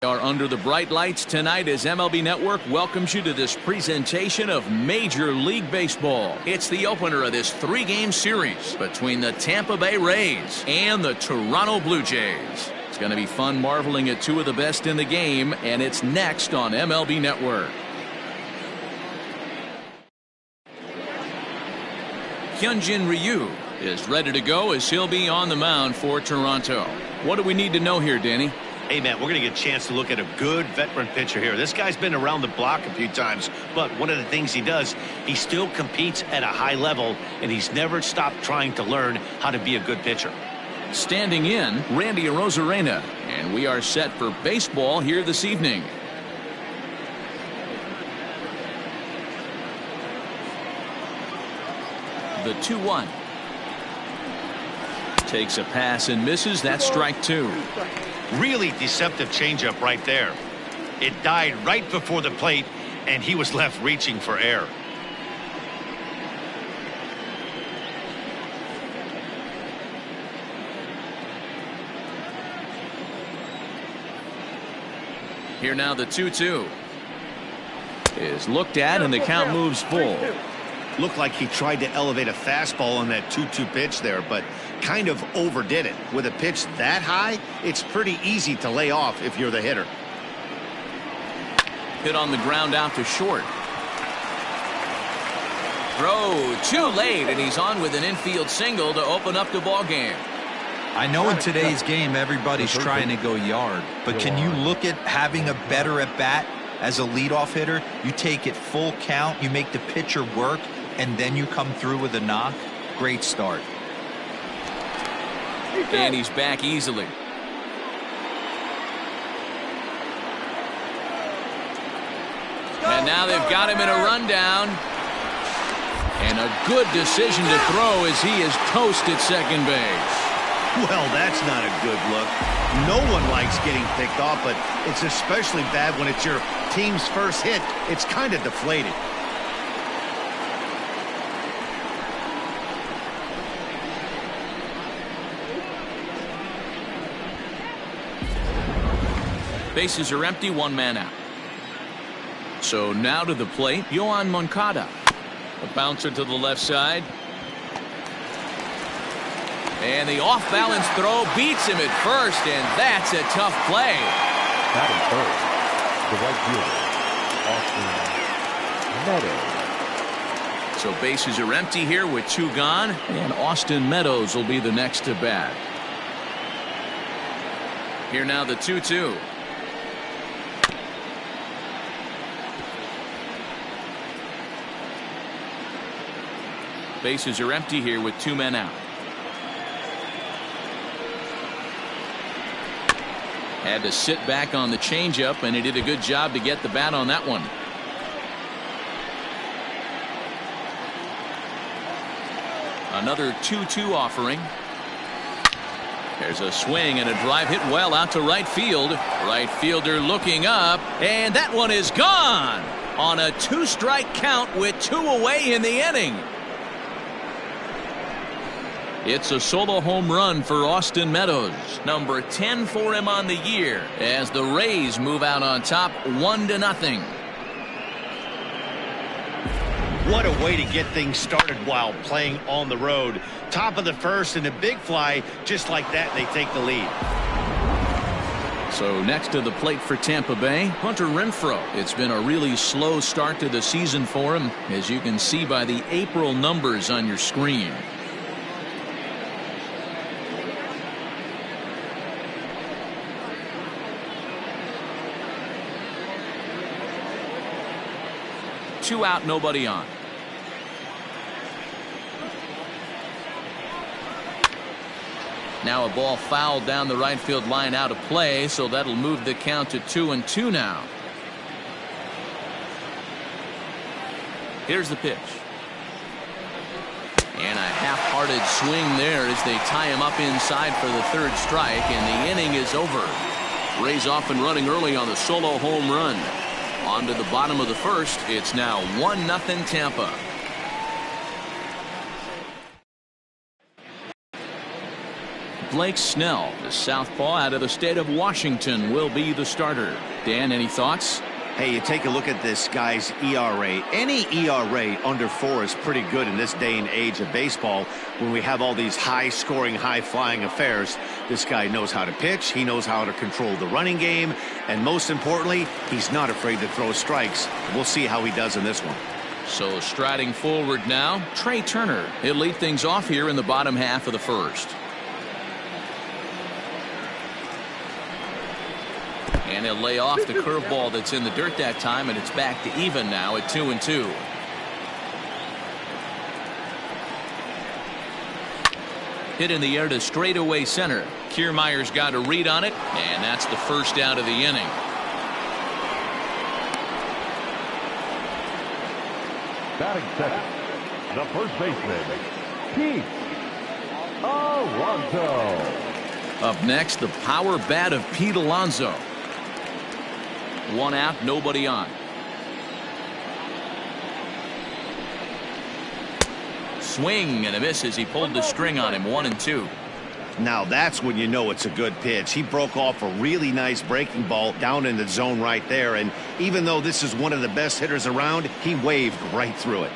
Are under the bright lights tonight as MLB Network welcomes you to this presentation of Major League Baseball. It's the opener of this three-game series between the Tampa Bay Rays and the Toronto Blue Jays. It's going to be fun marveling at two of the best in the game, and it's next on MLB Network. Hyunjin Ryu is ready to go as he'll be on the mound for Toronto. What do we need to know here, Danny? Hey, man, we're going to get a chance to look at a good veteran pitcher here. This guy's been around the block a few times, but one of the things he does, he still competes at a high level, and he's never stopped trying to learn how to be a good pitcher. Standing in, Randy Arozarena, and we are set for baseball here this evening. The 2-1. Takes a pass and misses. That's strike two. Really deceptive changeup right there. It died right before the plate, and he was left reaching for air. Here now the 2-2 is looked at, and the count moves full. Looked like he tried to elevate a fastball on that 2-2 pitch there, but kind of overdid it. With a pitch that high, it's pretty easy to lay off if you're the hitter. Hit on the ground out to short. Throw too late, and he's on with an infield single to open up the ball game. I know in today's game everybody's trying to go yard, but can you look at having a better at bat as a leadoff hitter? You take it full count, you make the pitcher work, and then you come through with a knock. Great start. And he's back easily. And now they've got him in a rundown. And a good decision to throw as he is toast at second base. Well, that's not a good look. No one likes getting picked off, but it's especially bad when it's your team's first hit. It's kind of deflated. Bases are empty, one man out. So now to the plate, Yoan Moncada. A bouncer to the left side. And the off-balance throw beats him at first, and that's a tough play. Batting first, the right fielder, Austin Meadows. So bases are empty here with two gone, and Austin Meadows will be the next to bat. Here now the 2-2. Bases are empty here with two men out. Had to sit back on the changeup, and he did a good job to get the bat on that one. Another 2-2 offering. There's a swing and a drive hit well out to right field. Right fielder looking up, and that one is gone on a two-strike count with two away in the inning. It's a solo home run for Austin Meadows, number 10 for him on the year, as the Rays move out on top 1-0. What a way to get things started while playing on the road. Top of the first and a big fly, just like that, they take the lead. So next to the plate for Tampa Bay, Hunter Renfroe. It's been a really slow start to the season for him, as you can see by the April numbers on your screen. Two out, nobody on. Now a ball fouled down the right field line out of play, so that'll move the count to 2-2 now. Here's the pitch. And a half-hearted swing there as they tie him up inside for the third strike, and the inning is over. Rays off and running early on the solo home run. On to the bottom of the first. It's now 1-0 Tampa. Blake Snell, the southpaw out of the state of Washington, will be the starter. Dan, any thoughts? Hey, you take a look at this guy's ERA. Any ERA under 4 is pretty good in this day and age of baseball when we have all these high-scoring, high-flying affairs. This guy knows how to pitch. He knows how to control the running game. And most importantly, he's not afraid to throw strikes. We'll see how he does in this one. So striding forward now, Trey Turner. He'll lead things off here in the bottom half of the first. And he'll lay off the curveball that's in the dirt that time, and it's back to even now at 2-2. Hit in the air to straightaway center. Kiermaier's got a read on it, and that's the first out of the inning. Batting second, the first baseman, Pete Alonso. Up next, the power bat of Pete Alonso. 1 out, nobody on. Swing and a miss as he pulled the string on him. 1-2. Now that's when you know it's a good pitch. He broke off a really nice breaking ball down in the zone right there, and even though this is one of the best hitters around, he waved right through it.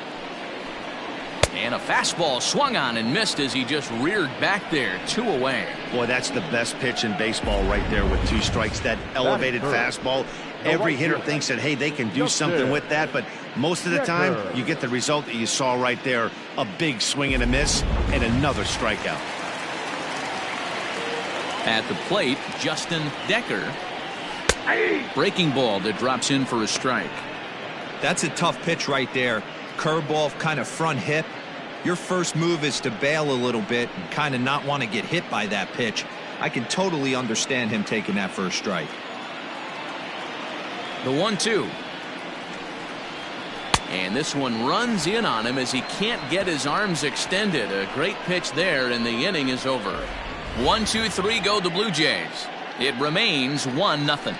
And a fastball swung on and missed as he just reared back there. 2 away. Boy, that's the best pitch in baseball right there with 2 strikes. That elevated fastball. Every hitter thinks that, hey, they can do something with that, but most of the time you get the result that you saw right there. A big swing and a miss and another strikeout. At the plate, Justin Decker. Breaking ball that drops in for a strike. That's a tough pitch right there. Curveball, kind of front hip. Your first move is to bail a little bit and kind of not want to get hit by that pitch. I can totally understand him taking that first strike. The 1-2. And this one runs in on him as he can't get his arms extended. A great pitch there, and the inning is over. 1-2-3 go the Blue Jays. It remains 1-0.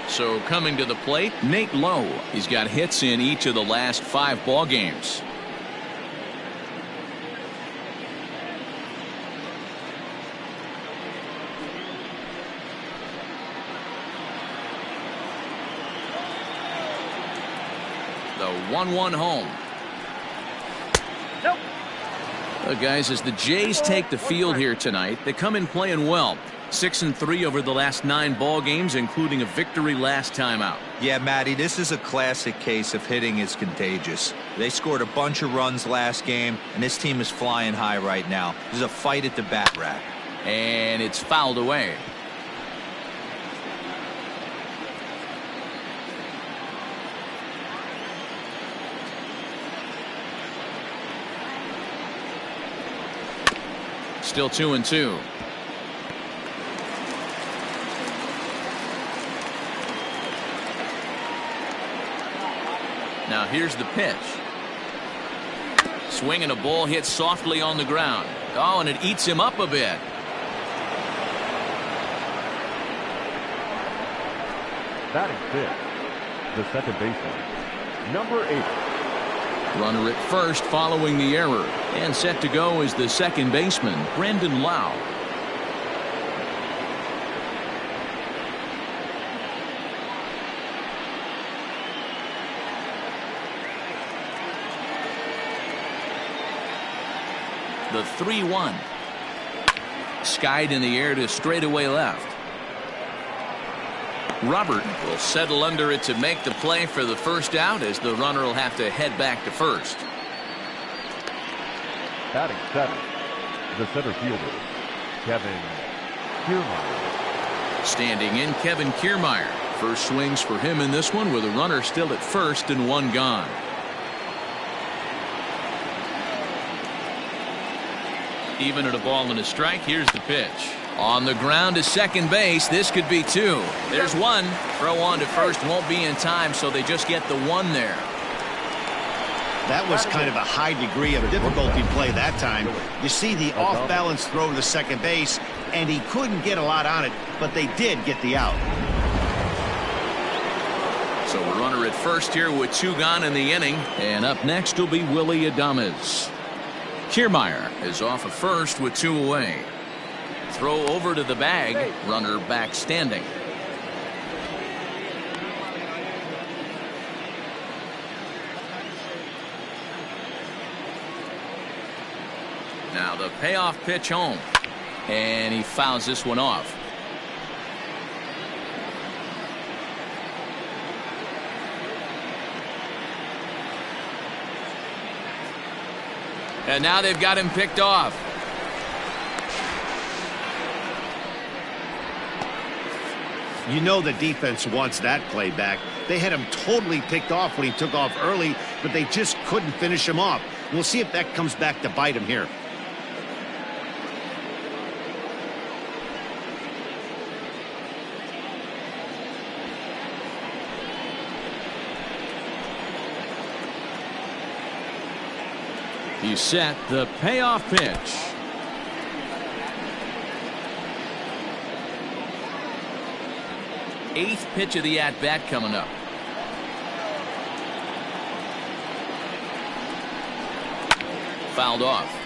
So coming to the plate, Nate Lowe. He's got hits in each of the last 5 ball games. The 1-1 home. Nope. Well, guys, as the Jays take the field here tonight, they come in playing well. 6-3 over the last 9 ball games, including a victory last time out. Yeah, Matty, this is a classic case of hitting is contagious. They scored a bunch of runs last game, and this team is flying high right now. There's a fight at the bat rack. And it's fouled away. Still 2-2. Now here's the pitch. Swing and a ball hit softly on the ground. Oh, and it eats him up a bit. Batting fifth, the second baseman, number 8. Runner at first following the error. And set to go is the second baseman, Brandon Lau. The 3-1. Skied in the air to straightaway left. Robert will settle under it to make the play for the first out, as the runner will have to head back to first. Batting 7, the center fielder, Kevin Kiermaier. Standing in, Kevin Kiermaier. First swings for him in this one, with a runner still at first and 1 gone. Even at a ball and a strike, here's the pitch. On the ground to second base, this could be 2. There's 1. Throw on to first won't be in time, so they just get the 1 there. That was kind of a high degree of difficulty play that time. You see the off-balance throw to second base, and he couldn't get a lot on it, but they did get the out. So a runner at first here with 2 gone in the inning. And up next will be Willy Adames. Kiermaier is off at first with 2 away. Throw over to the bag. Runner back standing. Now the payoff pitch home. And he fouls this one off. And now they've got him picked off. You know the defense wants that play back. They had him totally picked off when he took off early, but they just couldn't finish him off. We'll see if that comes back to bite him here. He's set. The payoff pitch. Eighth pitch of the at-bat coming up. Fouled off.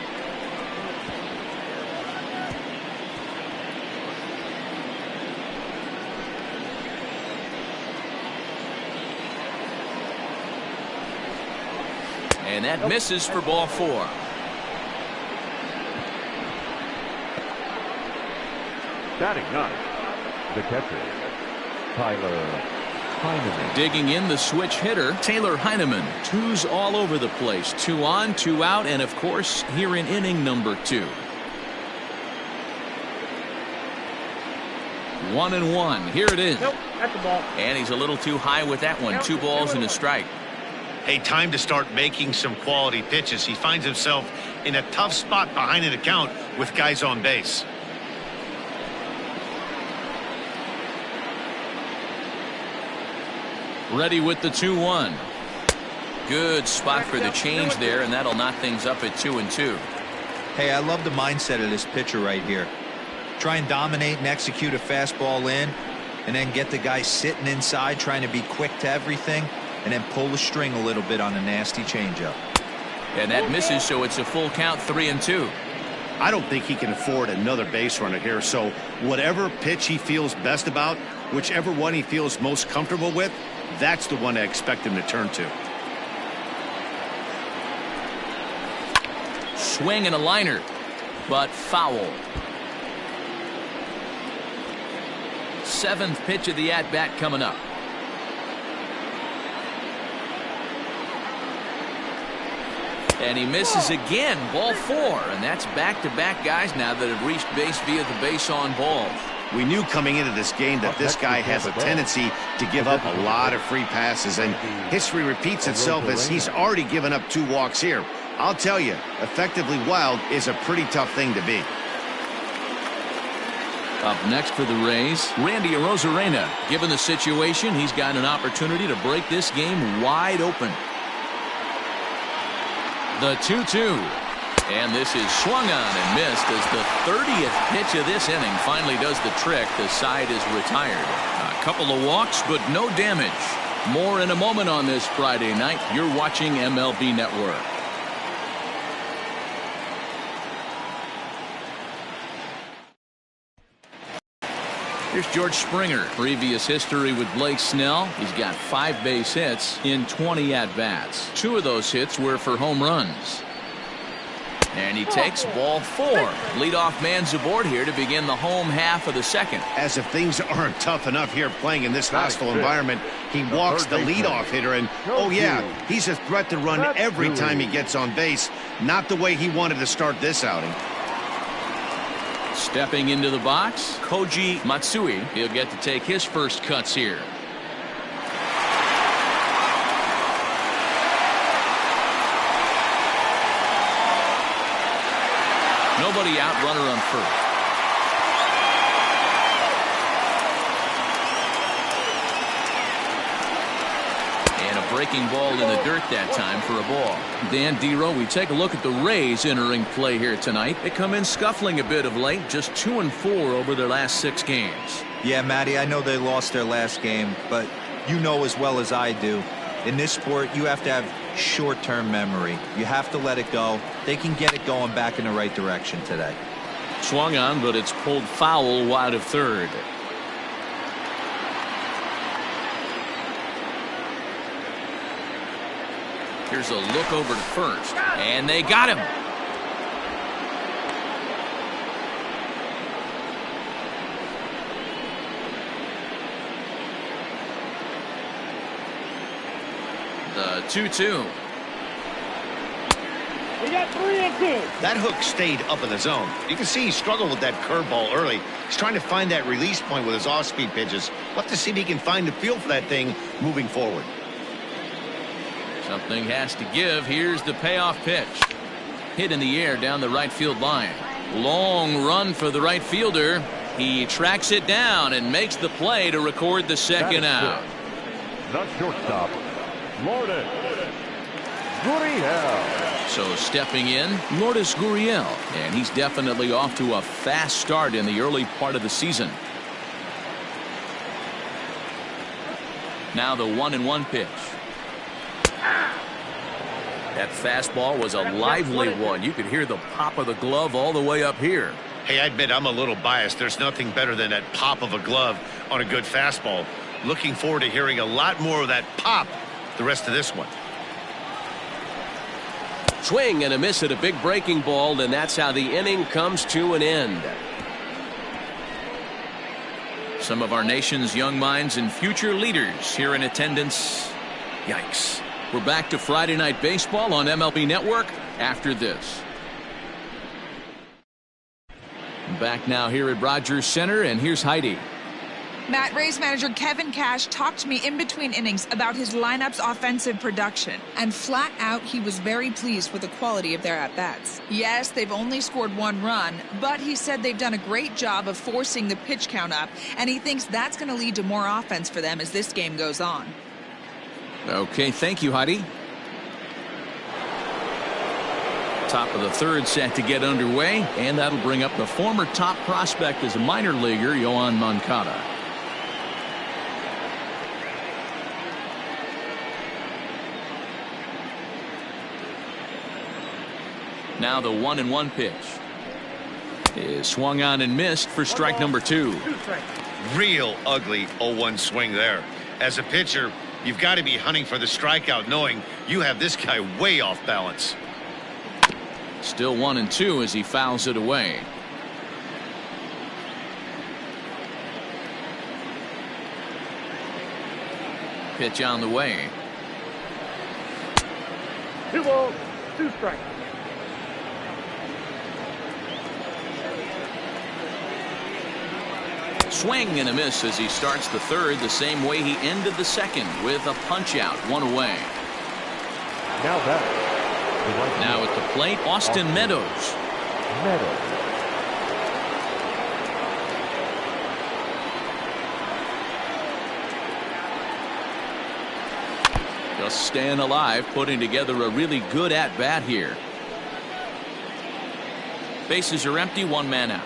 And that misses for ball 4. Batting 9, the catcher, Tyler Heineman. Digging in, the switch hitter, Taylor Heineman. 2's all over the place. 2 on, 2 out, and of course, here in inning number 2. 1-1. Here it is. Nope, that's the ball. And he's a little too high with that one. 2 balls and a strike. Hey, time to start making some quality pitches. He finds himself in a tough spot behind an account with guys on base. Ready with the 2-1. Good spot for the change there, and that'll knock things up at 2-2. Hey, I love the mindset of this pitcher right here. Try and dominate and execute a fastball in, and then get the guy sitting inside trying to be quick to everything, and then pull the string a little bit on a nasty changeup. And that misses, so it's a full count, 3-2. I don't think he can afford another base runner here, so whatever pitch he feels best about, whichever one he feels most comfortable with, that's the one I expect him to turn to. Swing and a liner, but foul. 7th pitch of the at-bat coming up. And he misses again, ball 4, and that's back-to-back guys now that have reached base via the base on balls. We knew coming into this game that this guy has a tendency to give up a lot of free passes, and history repeats itself as he's already given up 2 walks here. I'll tell you, effectively wild is a pretty tough thing to be. Up next for the Rays, Randy Arozarena. Given the situation, he's got an opportunity to break this game wide open. The 2-2. And this is swung on and missed as the 30th pitch of this inning finally does the trick. The side is retired. A couple of walks, but no damage. More in a moment on this Friday night. You're watching MLB Network. Here's George Springer. Previous history with Blake Snell. He's got 5 base hits in 20 at-bats. 2 of those hits were for home runs. And he takes ball 4. Leadoff man's aboard here to begin the home half of the second. As if things aren't tough enough here playing in this hostile environment, he walks the leadoff hitter, and oh yeah, he's a threat to run every time he gets on base. Not the way he wanted to start this outing. Stepping into the box, Koji Matsui. He'll get to take his first cuts here. Nobody out, runner on first. And a breaking ball in the dirt that time for a ball. Dan Dero, we take a look at the Rays entering play here tonight. They come in scuffling a bit of late, just 2-4 over their last 6 games. Yeah, Matty, I know they lost their last game, but you know as well as I do, in this sport, you have to have short-term memory. You have to let it go. They can get it going back in the right direction today. Swung on, but it's pulled foul wide of third. Here's a look over to first, and they got him. The 2-2. We got 3 and 2. That hook stayed up in the zone. You can see he struggled with that curveball early. He's trying to find that release point with his off-speed pitches. We'll have to see if he can find the feel for that thing moving forward. Something has to give. Here's the payoff pitch. Hit in the air down the right field line. Long run for the right fielder. He tracks it down and makes the play to record the second out. The shortstop, Lourdes Gurriel. So stepping in, Lourdes Gurriel, and he's definitely off to a fast start in the early part of the season. Now the 1-1 pitch. That fastball was a lively one. You could hear the pop of the glove all the way up here. Hey, I admit I'm a little biased. There's nothing better than that pop of a glove on a good fastball. Looking forward to hearing a lot more of that pop the rest of this one. Swing and a miss at a big breaking ball, and that's how the inning comes to an end. Some of our nation's young minds and future leaders here in attendance. Yikes. We're back to Friday Night Baseball on MLB Network after this. Back now here at Rogers Center, and here's Heidi. Matt, Rays manager Kevin Cash talked to me in between innings about his lineup's offensive production, and flat out he was very pleased with the quality of their at-bats. Yes, they've only scored 1 run, but he said they've done a great job of forcing the pitch count up, and he thinks that's going to lead to more offense for them as this game goes on. Okay, thank you, Heidi. Top of the third set to get underway, and that'll bring up the former top prospect as a minor leaguer, Yoan Moncada. Now the 1-1 pitch is swung on and missed for strike number 2. Real ugly 0-1 swing there. As a pitcher, you've got to be hunting for the strikeout, knowing you have this guy way off balance. Still 1-2 as he fouls it away. Pitch on the way. 2 balls, 2 strikes. Swing and a miss as he starts the third the same way he ended the second, with a punch out, 1 away. Now back. Now at the plate, Austin Meadows. Just staying alive, putting together a really good at-bat here. Bases are empty, 1 man out.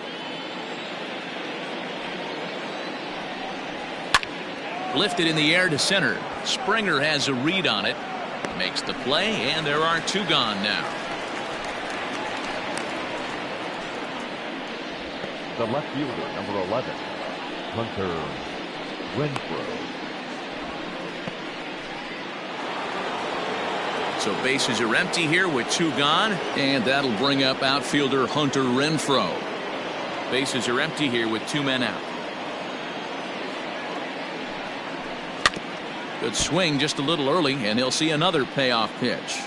Lifted in the air to center. Springer has a read on it. Makes the play, and there are 2 gone now. The left fielder, number 11, Hunter Renfroe. So bases are empty here with 2 gone, and that'll bring up outfielder Hunter Renfroe. Bases are empty here with 2 men out. Good swing just a little early, and he'll see another payoff pitch.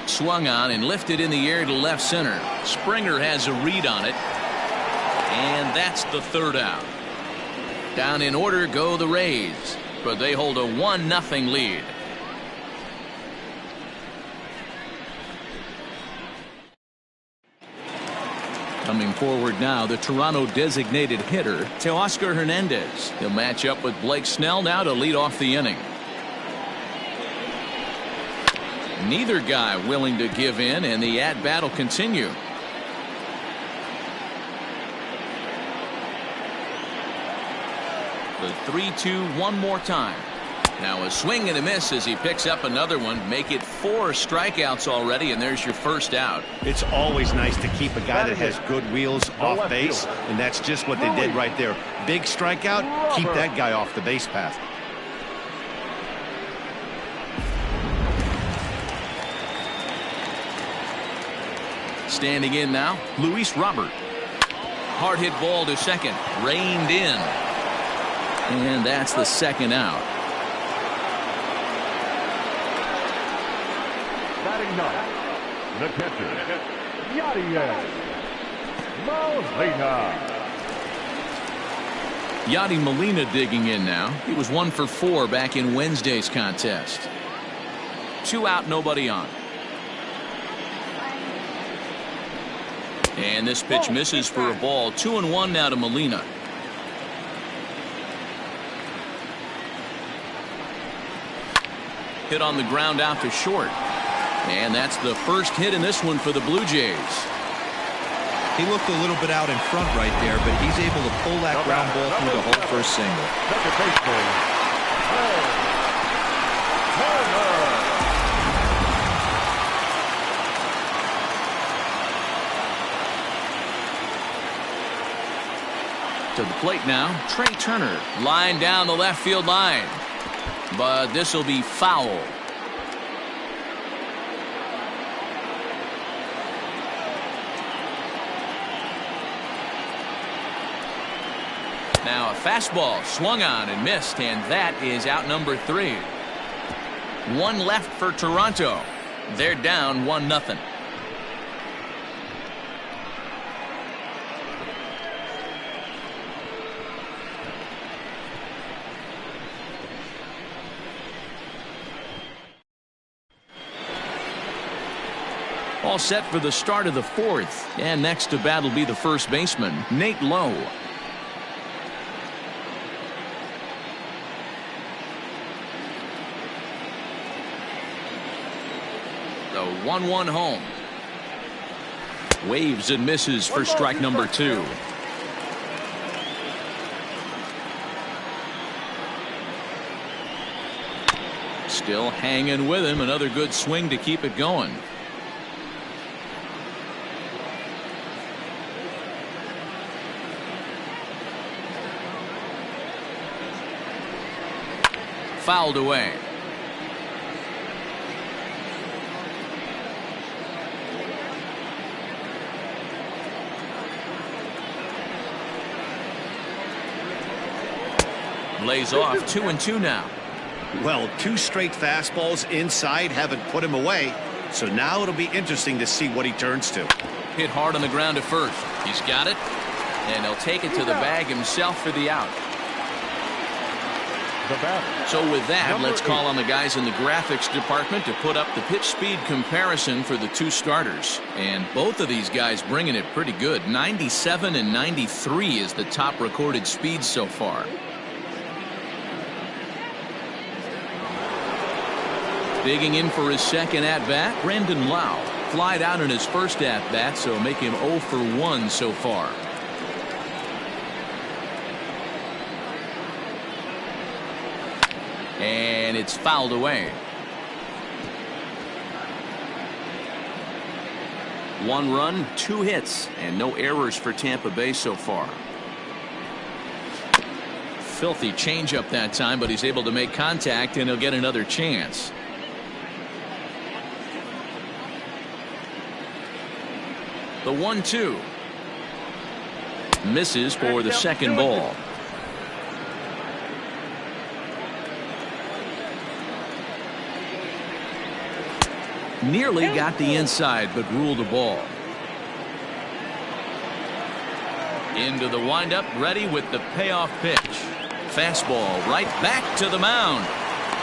Swung on and lifted in the air to left center. Springer has a read on it, and that's the 3rd out. Down in order go the Rays, but they hold a 1-0 lead. Coming forward now, the Toronto designated hitter, Teoscar Hernandez. He'll match up with Blake Snell now to lead off the inning. Neither guy willing to give in, and the at-bat will continue. The 3-2 one more time. Now a swing and a miss as he picks up another one. Make it 4 strikeouts already, and there's your first out. It's always nice to keep a guy that has good wheels off base, and that's just what they did right there. Big strikeout, keep that guy off the base path. Standing in now, Luis Robert. Hard hit ball to second, reined in. And that's the second out. Batting ninth, the catcher, Yadier Molina. Yadi Molina digging in now. He was 1 for 4 back in Wednesday's contest. 2 out, nobody on. And this pitch misses for a ball. 2-1 now to Molina. Hit on the ground out to short. And that's the first hit in this one for the Blue Jays. He looked a little bit out in front right there, but he's able to pull that ground ball through the hole for a single. Second baseman, To the plate now, Trey Turner. Line down the left field line. But this will be foul. Now a fastball swung on and missed, and that is out number 3. 1 left for Toronto. They're down 1-0. All set for the start of the 4th. And next to bat will be the first baseman, Nate Lowe. The 1-1 home. Waves and misses for strike number 2. Still hanging with him. Another good swing to keep it going. Fouled away. Lays off 2-2 now. Well, 2 straight fastballs inside haven't put him away. So now it'll be interesting to see what he turns to. Hit hard on the ground at first. He's got it. And he'll take it to the bag himself for the out. So with that, let's call on the guys in the graphics department to put up the pitch speed comparison for the 2 starters. And both of these guys bringing it pretty good. 97 and 93 is the top recorded speed so far. Digging in for his second at-bat, Brandon Lau. Flied out in his first at-bat, so make him 0 for 1 so far. And it's fouled away. 1 run, 2 hits, and no errors for Tampa Bay so far. Filthy changeup that time, but he's able to make contact, and he'll get another chance. The 1-2. Misses for the second ball. Nearly got the inside, but ruled a ball. Into the windup, ready with the payoff pitch. Fastball right back to the mound.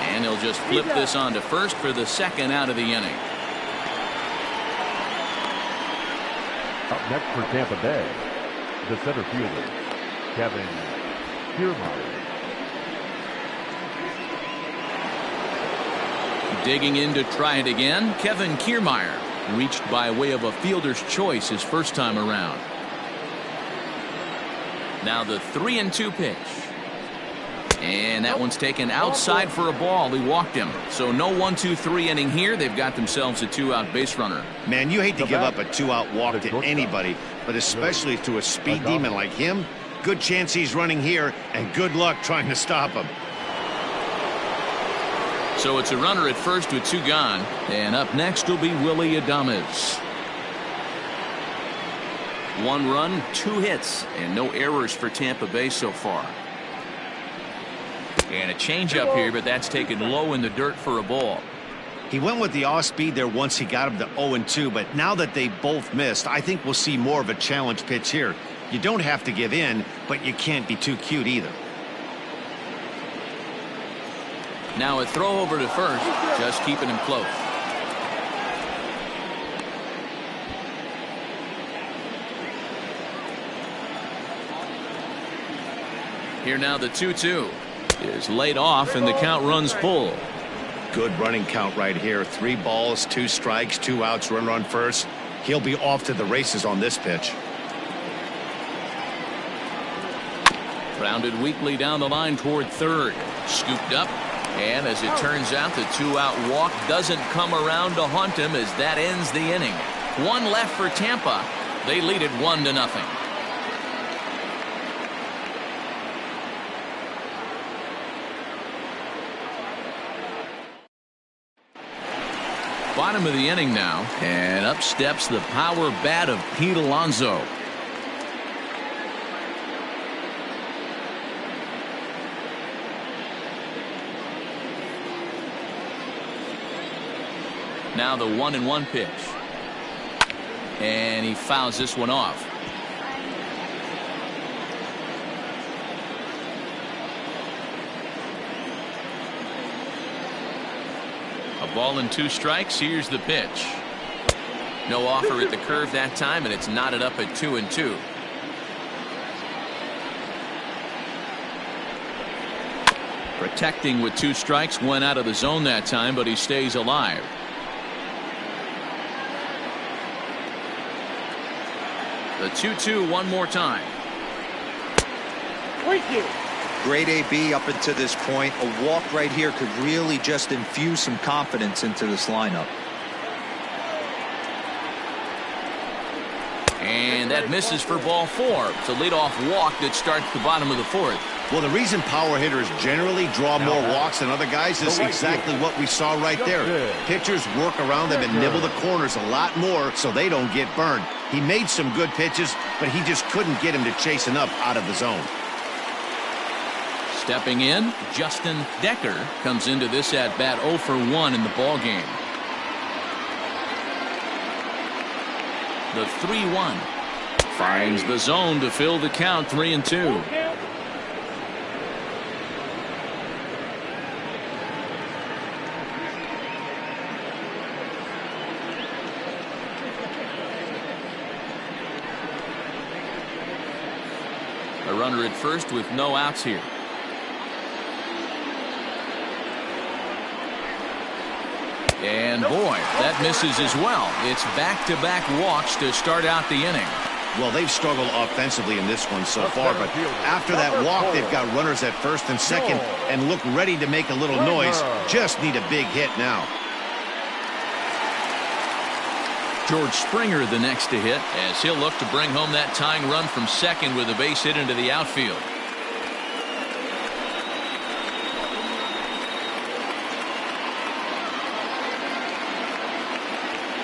And he'll just flip this on to first for the second out of the inning. Up next for Tampa Bay, the center fielder, Kevin Kiermaier. Digging in to try it again, Kevin Kiermaier. Reached by way of a fielder's choice his first time around. Now the 3-2 pitch. And that one's taken outside for a ball. He walked him. So no 1-2-3 inning here. They've got themselves a 2-out base runner. Man, you hate to give up a 2-out walk to anybody, but especially to a speed demon like him. Good chance he's running here, and good luck trying to stop him. So it's a runner at first with 2 gone. And up next will be Willy Adames. 1 run, 2 hits, and no errors for Tampa Bay so far. And a changeup here, but that's taken low in the dirt for a ball. He went with the off speed there once he got him to 0-2, but now that they both missed, I think we'll see more of a challenge pitch here. You don't have to give in, but you can't be too cute either. Now a throw over to first, just keeping him close. Here now the 2-2 is laid off, and the count runs full. Good running count right here. 3 balls, 2 strikes, 2 outs, runner on first. He'll be off to the races on this pitch. Grounded weakly down the line toward third. Scooped up, and as it turns out, the 2-out walk doesn't come around to haunt him as that ends the inning. 1 left for Tampa. They lead it 1-0. Bottom of the inning now, and up steps the power bat of Pete Alonso. Now the 1-1 pitch, and he fouls this one off. A ball and 2 strikes. Here's the pitch. No offer at the curve that time, and it's knotted up at 2-2. Protecting with 2 strikes, went out of the zone that time, but he stays alive. The 2-2 one more time. Great AB up until this point. A walk right here could really just infuse some confidence into this lineup. And that misses for ball 4. It's a leadoff walk that starts the bottom of the 4th. Well, the reason power hitters generally draw more walks than other guys is exactly what we saw right there. Pitchers work around them and nibble the corners a lot more so they don't get burned. He made some good pitches, but he just couldn't get him to chase enough out of the zone. Stepping in, Justin Decker comes into this at bat 0 for 1 in the ball game. The 3-1 finds the zone to fill the count 3-2. A runner at first with no outs here. And boy, that misses as well. It's back-to-back walks to start out the inning. Well, they've struggled offensively in this one so far, but after that walk, they've got runners at first and second and look ready to make a little noise. Just need a big hit now. George Springer the next to hit, as he'll look to bring home that tying run from second with a base hit into the outfield.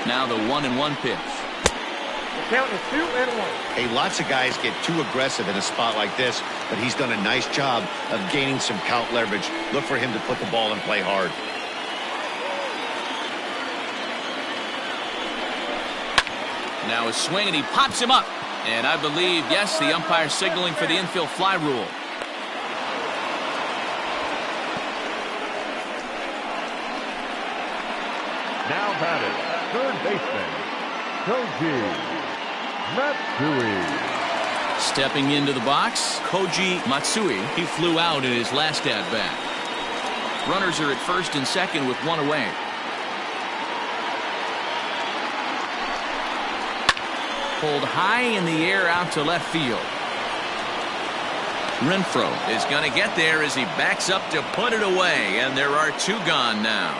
Now the 1-1 pitch. The count is 2-1. Hey, lots of guys get too aggressive in a spot like this, but he's done a nice job of gaining some count leverage. Look for him to put the ball in play hard. Now a swing, and he pops him up. And I believe, yes, the umpire signaling for the infield fly rule. Now batting, third baseman, Koji Matsui. Stepping into the box, Koji Matsui. He flew out in his last at-bat. Runners are at first and second with 1 away. Pulled high in the air out to left field. Renfro is going to get there as he backs up to put it away, and there are 2 gone now.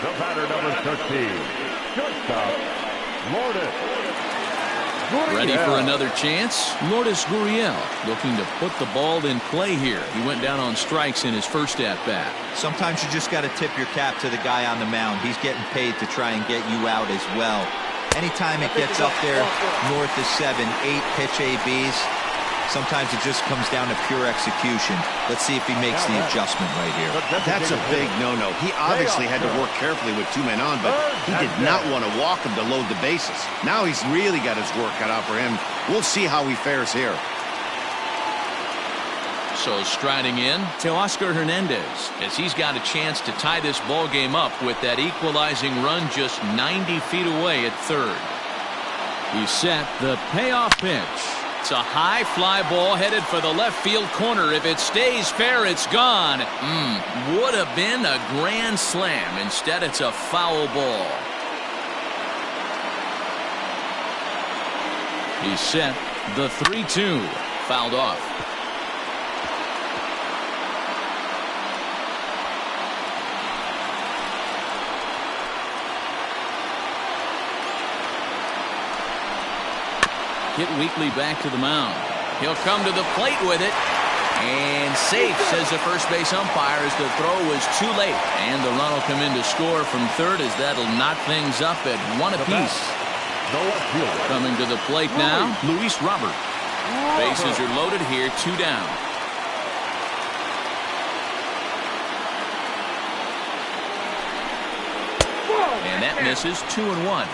The batter, number 13, shortstop, Lourdes Gurriel. Ready for another chance? Lourdes Gurriel looking to put the ball in play here. He went down on strikes in his first at-bat. Sometimes you just got to tip your cap to the guy on the mound. He's getting paid to try and get you out as well. Anytime it gets up there north of 7, 8 pitch ABs, sometimes it just comes down to pure execution. Let's see if he makes the adjustment right here. That's a big no-no. He obviously had to work carefully with 2 men on, but he did not want to walk him to load the bases. Now he's really got his work cut out for him. We'll see how he fares here. So striding in to Oscar Hernandez as he's got a chance to tie this ball game up with that equalizing run just 90 feet away at third. He's set the payoff pitch. It's a high fly ball headed for the left field corner. If it stays fair, it's gone. Would have been a grand slam. Instead, it's a foul ball. He's set the 3-2. Fouled off. Hit Weekly back to the mound. He'll come to the plate with it. And safe, says the first base umpire, as the throw was too late. And the run will come in to score from third, as that'll knock things up at 1 apiece. Coming to the plate now, Luis Robert. Bases are loaded here, 2 down. And that misses, 2-1.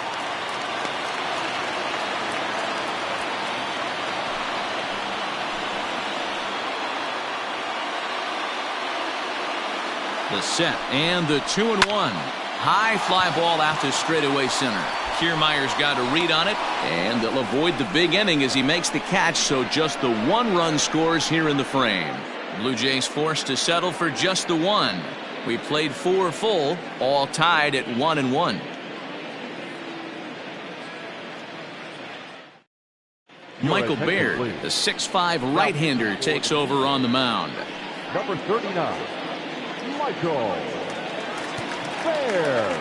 The set and the 2-1. High fly ball out to straightaway center. Kiermaier's got a read on it, and they'll avoid the big inning as he makes the catch, so just the 1 run scores here in the frame. Blue Jays forced to settle for just the 1. We played 4 full, all tied at 1-1. Michael Baird, the 6'5" right-hander, takes over on the mound. Number 39. Michael Baird.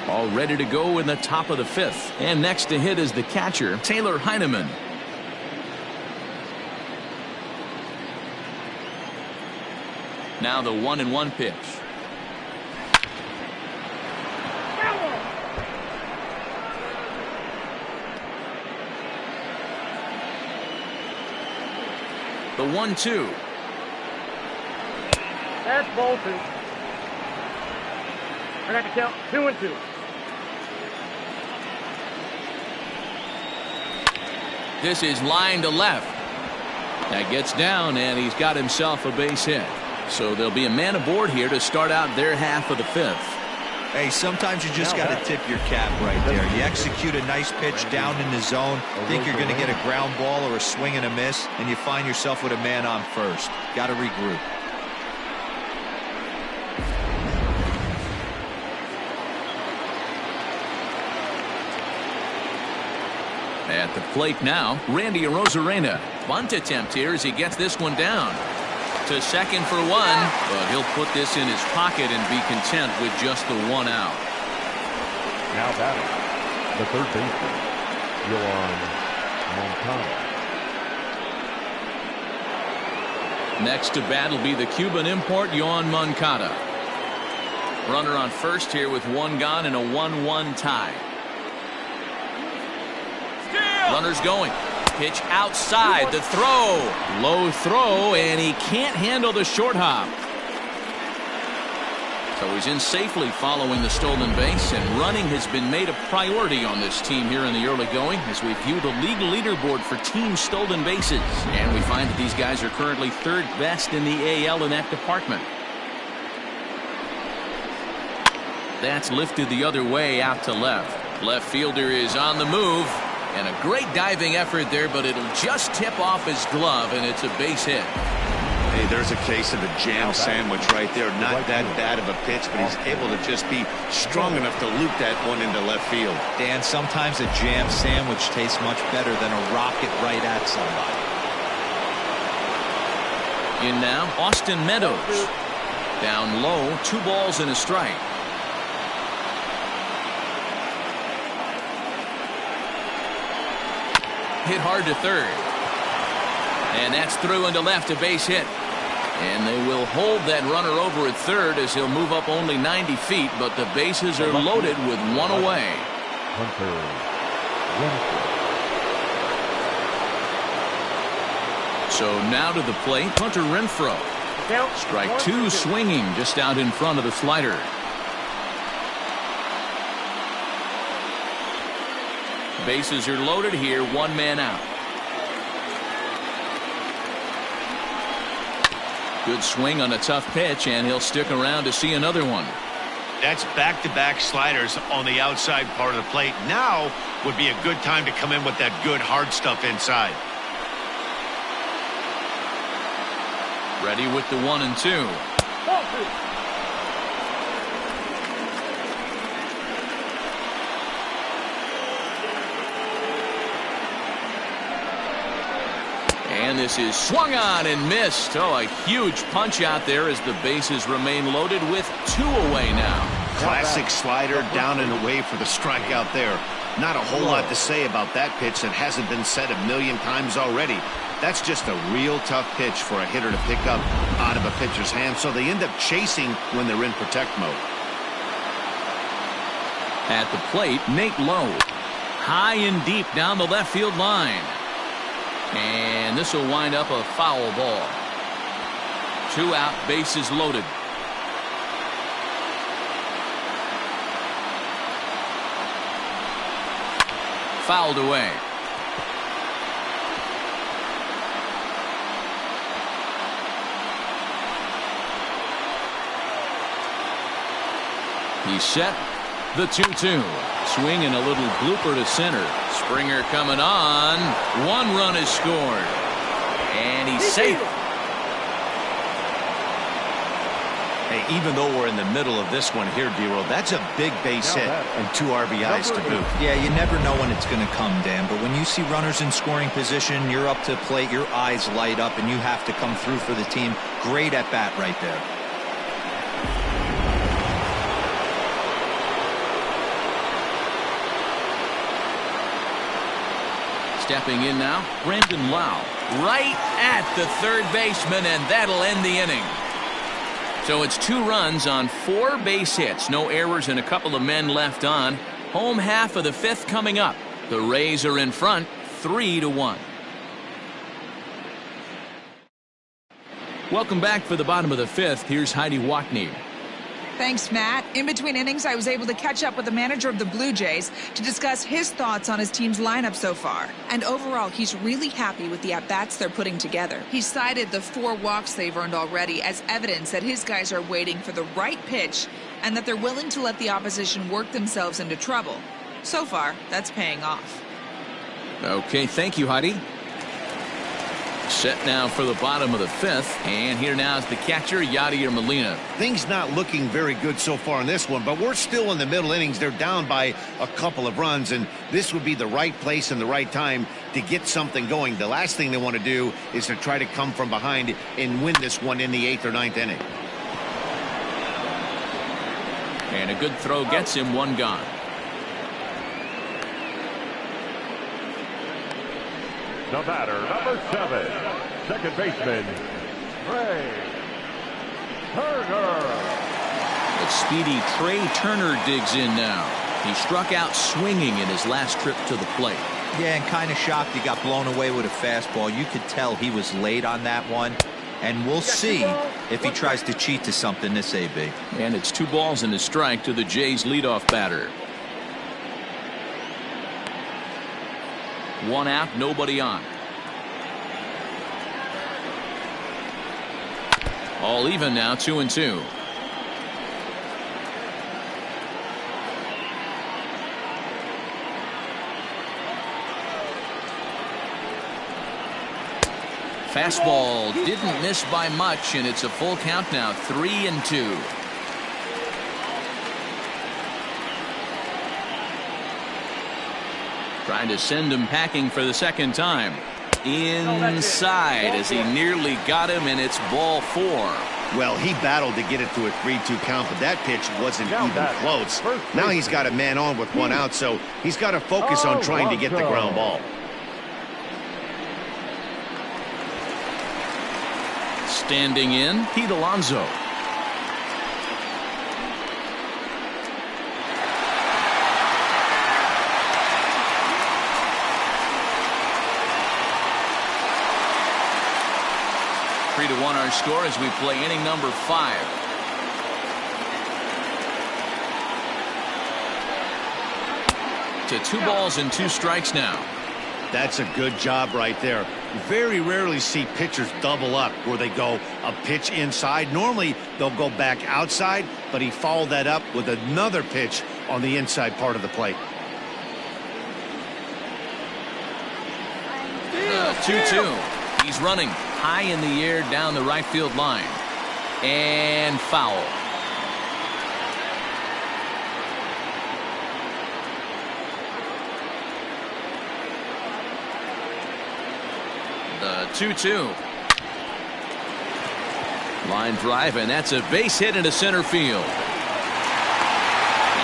All ready to go in the top of the 5th. And next to hit is the catcher, Taylor Heineman. Now the 1-1 pitch. The 1-2. That's Bolton. I got to count 2-2. This is line to left. That gets down, and he's got himself a base hit. So there'll be a man aboard here to start out their half of the 5th. Hey, sometimes you just got to tip your cap right there. You execute a nice pitch down in the zone, think you're going to get a ground ball or a swing and a miss, and you find yourself with a man on first. Got to regroup. At the plate now, Randy Arozarena. Bunt attempt here as he gets this one down. To second for 1, but he'll put this in his pocket and be content with just the 1 out. Now batting, the third baseman, Yoan Moncada. Next to bat will be the Cuban import, Yoan Moncada. Runner on first here with 1 gone and a 1-1 tie. Runners going. Pitch outside. The throw. Low throw, and he can't handle the short hop. So he's in safely following the stolen base, and running has been made a priority on this team here in the early going as we view the league leaderboard for team stolen bases. And we find that these guys are currently 3rd best in the AL in that department. That's lifted the other way out to left. Left fielder is on the move. And a great diving effort there, but it'll just tip off his glove, and it's a base hit. Hey, there's a case of a jam sandwich right there. Not that bad of a pitch, but he's able to just be strong enough to loop that one into left field. Dan, sometimes a jam sandwich tastes much better than a rocket right at somebody. In now, Austin Meadows. Down low, 2 balls and a strike. Hit hard to third. And that's through into left, a base hit. And they will hold that runner over at third as he'll move up only 90 feet, but the bases are loaded with 1 away. Hunter Renfroe. So now to the plate, Hunter Renfroe. Strike 2 swinging just out in front of the slider. Bases are loaded here, 1 man out. Good swing on a tough pitch, and he'll stick around to see another one. That's back-to-back sliders on the outside part of the plate. Now would be a good time to come in with that good hard stuff inside. Ready with the 1 and 2. And this is swung on and missed. Oh, a huge punch out there as the bases remain loaded with 2 away now. Classic slider down and away for the strikeout there. Not a whole lot to say about that pitch that hasn't been said a million times already. That's just a real tough pitch for a hitter to pick up out of a pitcher's hand, so they end up chasing when they're in protect mode. At the plate, Nate Lowe. High and deep down the left field line. And this will wind up a foul ball. 2 out, bases loaded. Fouled away. He's set. The 2-2. Swing and a little blooper to center. Springer coming on. 1 run is scored. And he's safe. Hey, even though we're in the middle of this one here, D-Roll, that's a big base hit and 2 RBIs to boot. Yeah, you never know when it's going to come, Dan, but when you see runners in scoring position, you're up to the plate, your eyes light up, and you have to come through for the team. Great at bat right there. Stepping in now, Brandon Lau. Right at the third baseman, and that'll end the inning. So it's 2 runs on 4 base hits. No errors and a couple of men left on. Home half of the 5th coming up. The Rays are in front, 3-1. Welcome back for the bottom of the 5th. Here's Heidi Watney. Thanks, Matt. In between innings, I was able to catch up with the manager of the Blue Jays to discuss his thoughts on his team's lineup so far. And overall, he's really happy with the at-bats they're putting together. He cited the 4 walks they've earned already as evidence that his guys are waiting for the right pitch and that they're willing to let the opposition work themselves into trouble. So far, that's paying off. Okay, thank you, Heidi. Set now for the bottom of the 5th, and here now is the catcher, Yadier Molina. Things not looking very good so far in this one, but we're still in the middle innings. They're down by a couple of runs, and this would be the right place and the right time to get something going. The last thing they want to do is to try to come from behind and win this one in the 8th or 9th inning. And a good throw gets him 1 gone. The batter, number 7, second baseman, Trey Turner. But speedy Trey Turner digs in now. He struck out swinging in his last trip to the plate. Yeah, and kind of shocked he got blown away with a fastball. You could tell he was late on that one. And we'll see if he tries to cheat to something this AB. And it's 2 balls and a strike to the Jays leadoff batter. 1 out, nobody on. All even now, 2-2. Fastball didn't miss by much, and it's a full count now, 3-2. Trying to send him packing for the second time. Inside as he nearly got him, and it's ball 4. Well, he battled to get it to a 3-2 count, but that pitch wasn't even close. Now he's got a man on with 1 out, so he's got to focus on trying to get the ground ball. Standing in, Pete Alonso. Three to 1 our score as we play inning number 5. To 2 balls and 2 strikes now. That's a good job right there. Very rarely see pitchers double up where they go a pitch inside. Normally they'll go back outside, but he followed that up with another pitch on the inside part of the plate. 2-2. He's running high in the air down the right field line. And foul. The 2-2. Line drive, and that's a base hit into center field.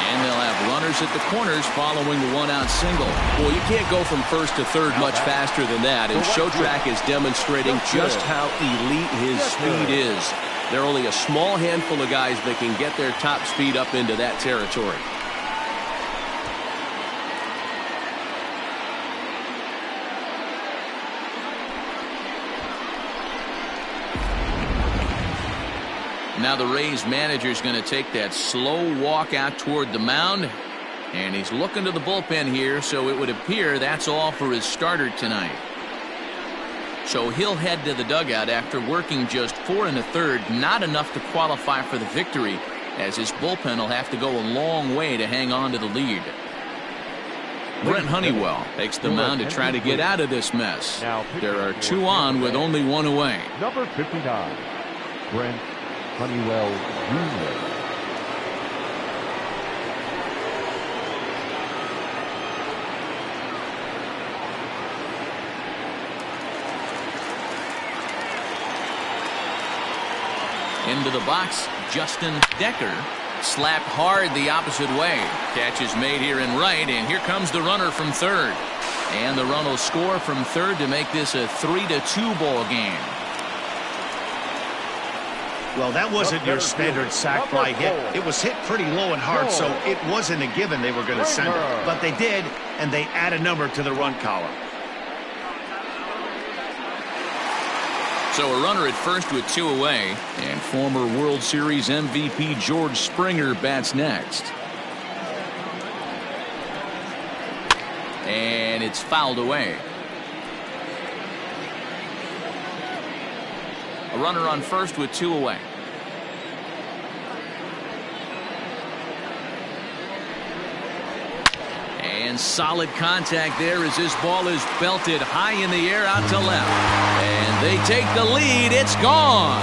And they'll have runners at the corners following the 1-out single. Well, you can't go from first to third much faster than that, and Showtrack is demonstrating just how elite his speed is. There are only a small handful of guys that can get their top speed up into that territory. Now the Rays manager's going to take that slow walk out toward the mound, and he's looking to the bullpen here, so it would appear that's all for his starter tonight. So he'll head to the dugout after working just 4 1/3, not enough to qualify for the victory, as his bullpen will have to go a long way to hang on to the lead. Brent Honeywell takes the mound to try to get out of this mess. There are 2 on with only 1 away. Number 59, Brent Honeywell Jr. Into the box, Justin Decker slapped hard the opposite way. Catch is made here in right, and here comes the runner from third. And the run will score from third to make this a 3-2 ball game. Well, that wasn't your standard sac fly hit. It was hit pretty low and hard, so it wasn't a given they were going to send it. But they did, and they add a number to the run column. So a runner at first with 2 away, and former World Series MVP George Springer bats next. And it's fouled away. A runner on first with 2 away. And solid contact there as this ball is belted high in the air out to left. And they take the lead. It's gone.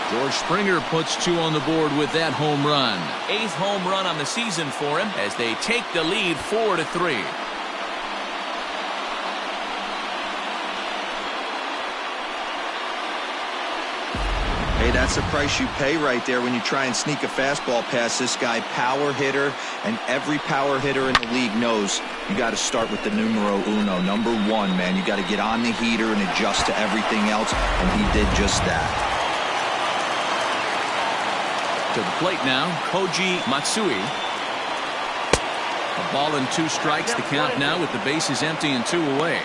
George Springer puts 2 on the board with that home run. 8th home run on the season for him as they take the lead 4-3. Hey, that's the price you pay right there when you try and sneak a fastball past this guy. Power hitter, and every power hitter in the league knows you got to start with the numero uno, number 1, man. You got to get on the heater and adjust to everything else, and he did just that. To the plate now, Koji Matsui. A ball and 2 strikes, the count now with the bases empty and 2 away.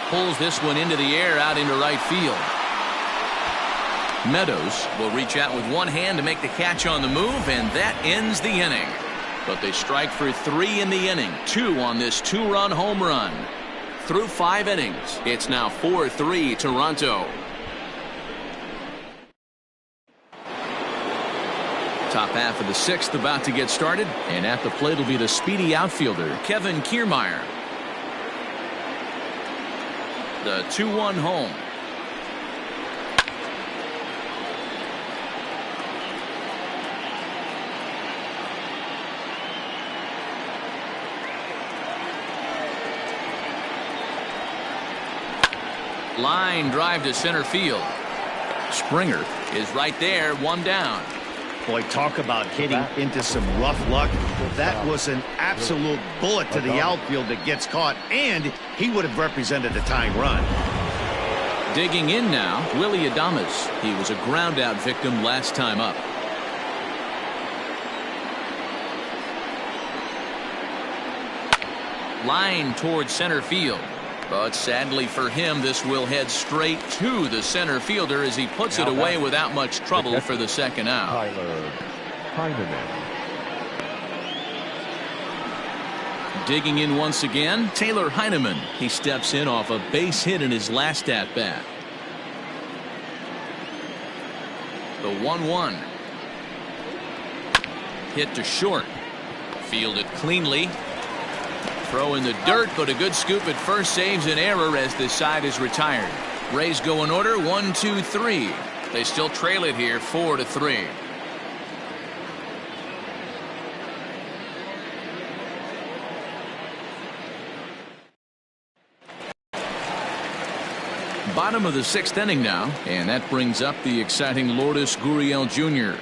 Pulls this one into the air out into right field. Meadows will reach out with one hand to make the catch on the move, and that ends the inning. But they strike for 3 in the inning, 2 on this 2-run home run. through 5 innings. It's now 4-3 Toronto. Top half of the 6th about to get started, and at the plate will be the speedy outfielder Kevin Kiermaier. The 2-1 home. Line drive to center field. Springer is right there, 1 down. Boy, talk about hitting into some rough luck. That was an absolute bullet to the outfield that gets caught, and he would have represented a tying run. Digging in now, Willy Adames. He was a ground-out victim last time up. Line towards center field. But sadly for him, this will head straight to the center fielder as he puts it away without much trouble for the second out. Tyler Heineman. Digging in once again, Taylor Heineman. He steps in off a base hit in his last at-bat. The 1-1. Hit to short. Fielded cleanly. Throw in the dirt, but a good scoop at first saves an error as this side is retired. Rays go in order, 1-2-3. They still trail it here, 4-3. Bottom of the 6th inning now, and that brings up the exciting Lourdes Gurriel Jr.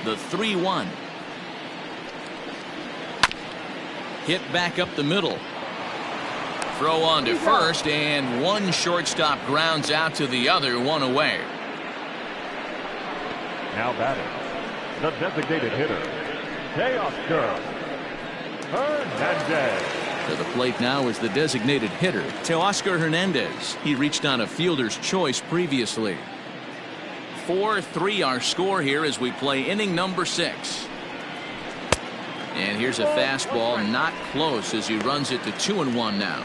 The 3-1. Hit back up the middle. Throw on to first, and one shortstop grounds out to the other, 1 away. Now batting, the designated hitter, Teoscar Hernandez. To the plate now is the designated hitter, Teoscar Hernandez. He reached on a fielder's choice previously. 4-3 our score here as we play inning number 6. And here's a fastball, not close, as he runs it to 2-1 now.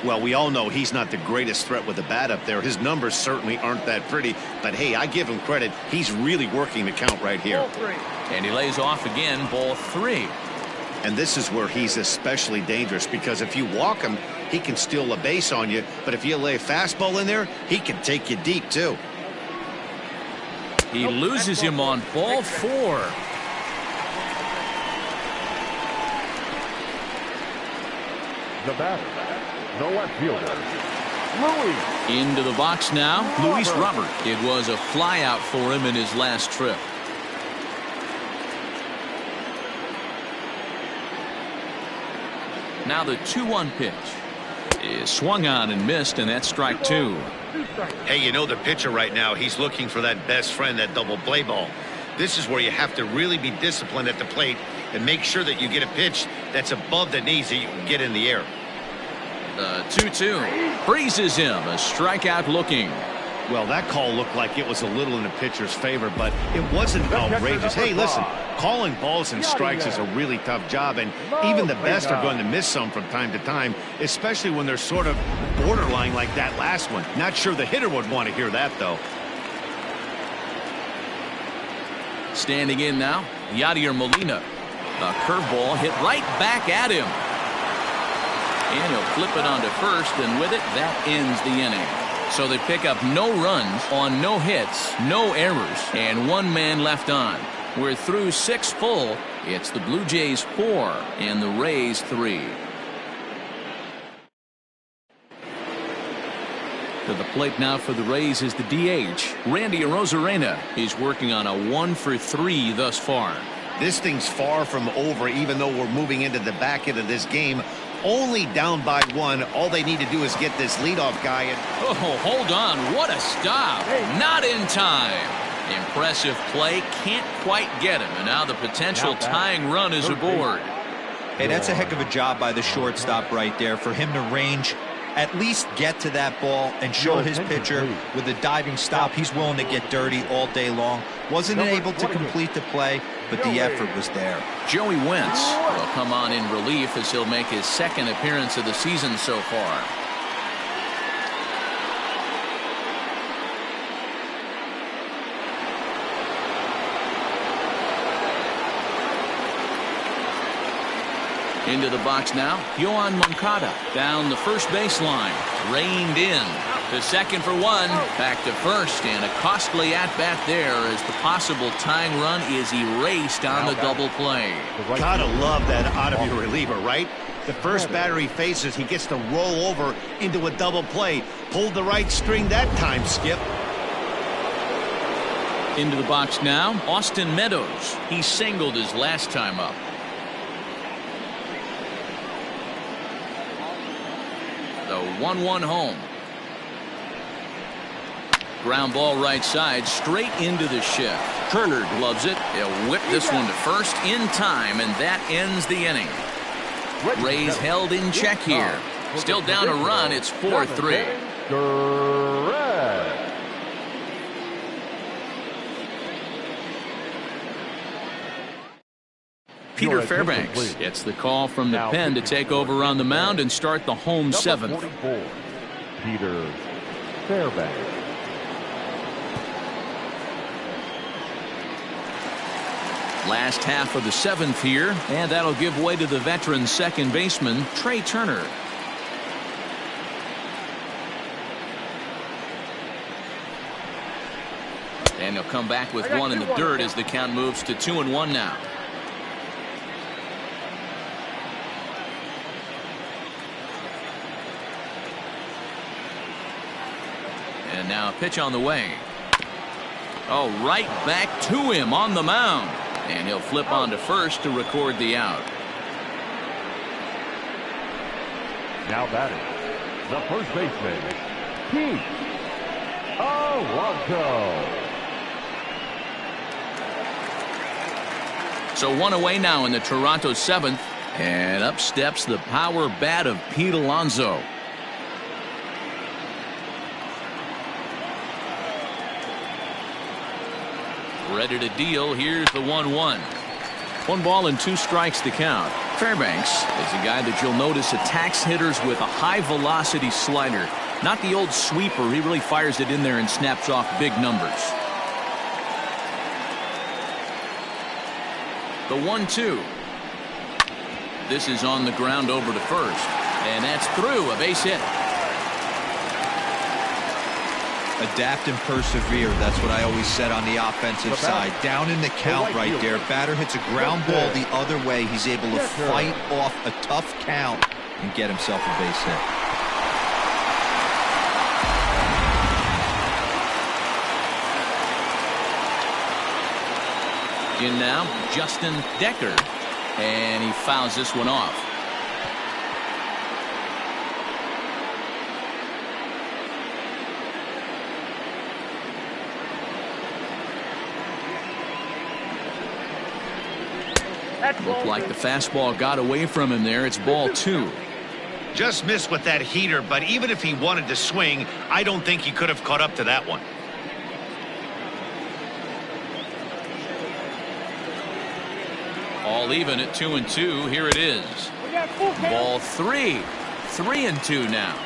Well, we all know he's not the greatest threat with the bat up there. His numbers certainly aren't that pretty, but hey, I give him credit. He's really working the count right here. And he lays off again, ball 3. And this is where he's especially dangerous, because if you walk him, he can steal a base on you, but if you lay a fastball in there, he can take you deep too. He loses him on ball 4. The batter, the left fielder, Luis. Into the box now, Luis Robert. It was a flyout for him in his last trip. Now the 2-1 pitch is swung on and missed, and that's strike 2. Hey, you know the pitcher right now, he's looking for that best friend, that double play ball. This is where you have to really be disciplined at the plate and make sure that you get a pitch that's above the knees that you can get in the air. The 2-2 freezes him, a strikeout looking. Well, that call looked like it was a little in the pitcher's favor, but it wasn't outrageous. Hey, listen, calling balls and strikes is a really tough job, and even the best are going to miss some from time to time, especially when they're sort of borderline like that last one. Not sure the hitter would want to hear that, though. Standing in now, Yadier Molina. A curveball hit right back at him. And he'll flip it onto first, and with it, that ends the inning. So they pick up no runs on no hits, no errors, and 1 man left on. We're through 6 full. It's the Blue Jays 4 and the Rays 3. To the plate now for the Rays is the DH, Randy Arozarena. He's working on a 1-for-3 thus far. This thing's far from over, even though we're moving into the back end of this game. Only down by 1. All they need to do is get this leadoff guy in. Oh, hold on. What a stop. Not in time. Impressive play. Can't quite get him. And now the potential tying run is aboard. Hey, that's a heck of a job by the shortstop right there for him to range, at least get to that ball and show his pitcher with a diving stop. He's willing to get dirty all day long. Wasn't able to complete the play, but the effort was there. Joey Wentz will come on in relief as he'll make his second appearance of the season so far. Into the box now, Yohan Moncada down the first baseline, reined in to second for one, back to first, and a costly at-bat there as the possible tying run is erased on the double play. Gotta love that out of your reliever, right? The first batter he faces, he gets to roll over into a double play. Pulled the right string that time, Skip. Into the box now, Austin Meadows. He singled his last time up. The 1-1 home. Ground ball right side, straight into the shift. Turner gloves it. They'll whip this one to first in time, and that ends the inning. Rays held in check here. Still down a run. It's 4-3. Peter Fairbanks gets the call from the pen to take over on the mound and start the home seventh. Peter Fairbanks. Last half of the seventh here, and that'll give way to the veteran second baseman, Trey Turner. And he'll come back with one in the dirt as the count moves to 2-1 now. And now a pitch on the way. Oh, right back to him on the mound. And he'll flip on to first to record the out. Now batting, the first baseman, Pete Alonso. So one away now in the Toronto seventh. And up steps the power bat of Pete Alonso. Ready to deal. Here's the 1-1. 1 ball and 2 strikes to count. Fairbanks is a guy that you'll notice attacks hitters with a high velocity slider. Not the old sweeper. He really fires it in there and snaps off big numbers. The 1-2. This is on the ground over to first. And that's through. A base hit. Adapt and persevere. That's what I always said on the offensive side. Down in the count right there. Batter hits a ground ball the other way. He's able to fight off a tough count and get himself a base hit. In now, Justin Decker. And he fouls this one off. Looked like the fastball got away from him there. It's ball 2. Just missed with that heater, but even if he wanted to swing, I don't think he could have caught up to that one. All even at 2-2. Here it is. Ball 3. 3-2 now.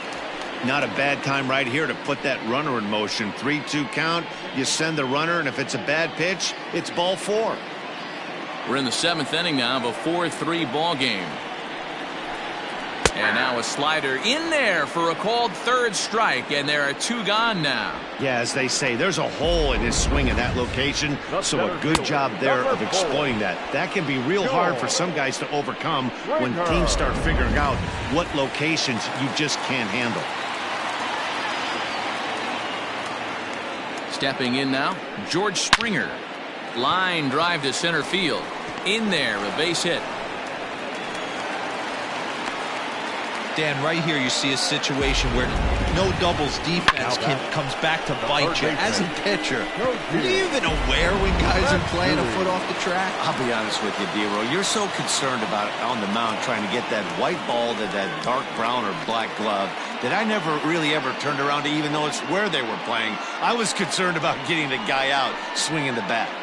Not a bad time right here to put that runner in motion. 3-2 count. You send the runner, and if it's a bad pitch, it's ball 4. We're in the 7th inning now of a 4-3 ball game. And now a slider in there for a called third strike, and there are 2 gone now. Yeah, as they say, there's a hole in his swing in that location, so a good job there of exploiting that. That can be real hard for some guys to overcome when teams start figuring out what locations you just can't handle. Stepping in now, George Springer. Line drive to center field. In there, a base hit. Dan, right here you see a situation where no doubles defense comes back to bite you. As a pitcher, are you even aware when guys are playing a foot off the track? I'll be honest with you, D-Row. You're so concerned about on the mound trying to get that white ball to that dark brown or black glove that I never really ever turned around to even notice where they were playing. I was concerned about getting the guy out swinging the bat.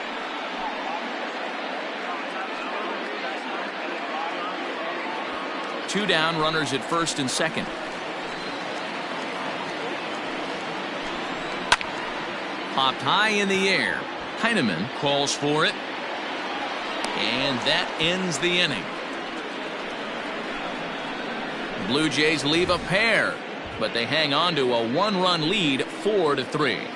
2 down, runners at first and second. Popped high in the air. Heineman calls for it. And that ends the inning. Blue Jays leave a pair, but they hang on to a 1-run lead, 4-3.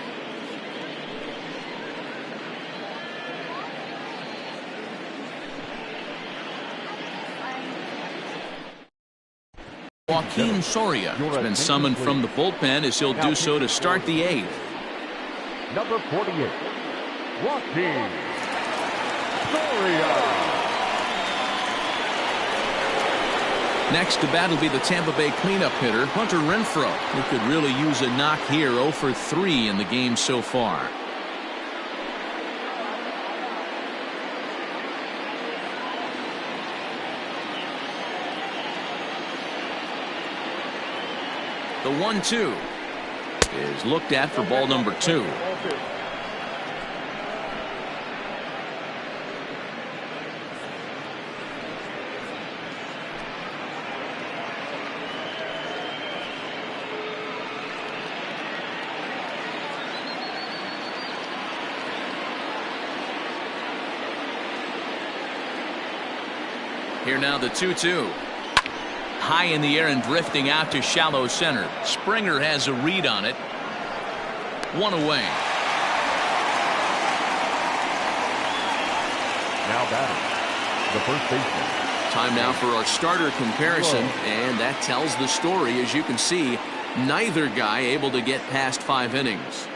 Joaquin Soria has been summoned from the bullpen as he'll do so to start the 8th. Number 48, Joaquin Soria. Next to bat will be the Tampa Bay cleanup hitter, Hunter Renfroe, who could really use a knock here. 0 for 3 in the game so far. The 1-2 is looked at for ball number 2. Here now the 2-2. High in the air and drifting out to shallow center. Springer has a read on it. 1 away. Now batting, the first baseman. Time now for our starter comparison, and that tells the story. As you can see, neither guy able to get past 5 innings.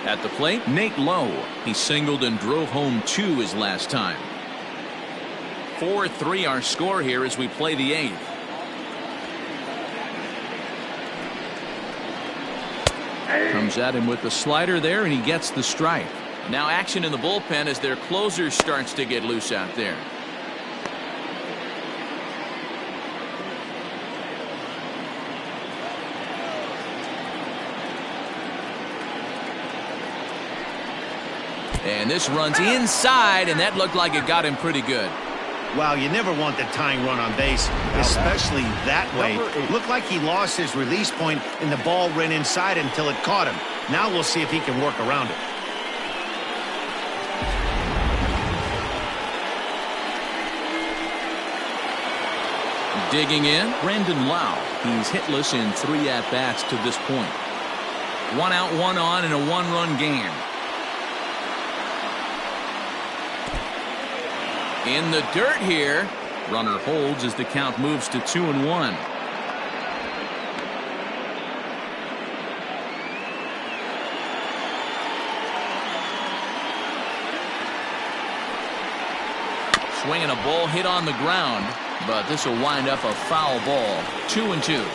At the plate, Nate Lowe. He singled and drove home 2 his last time. 4-3 our score here as we play the 8th. Comes at him with the slider there, and he gets the strike. Now action in the bullpen as their closer starts to get loose out there. And this runs inside, and that looked like it got him pretty good. Wow, you never want the tying run on base, especially that way. Looked like he lost his release point, and the ball ran inside until it caught him. Now we'll see if he can work around it. Digging in, Brandon Lau. He's hitless in 3 at-bats to this point. 1 out, 1 on in a 1-run game. In the dirt here. Runner holds as the count moves to 2-1. Swinging a ball hit on the ground, but this will wind up a foul ball. 2-2.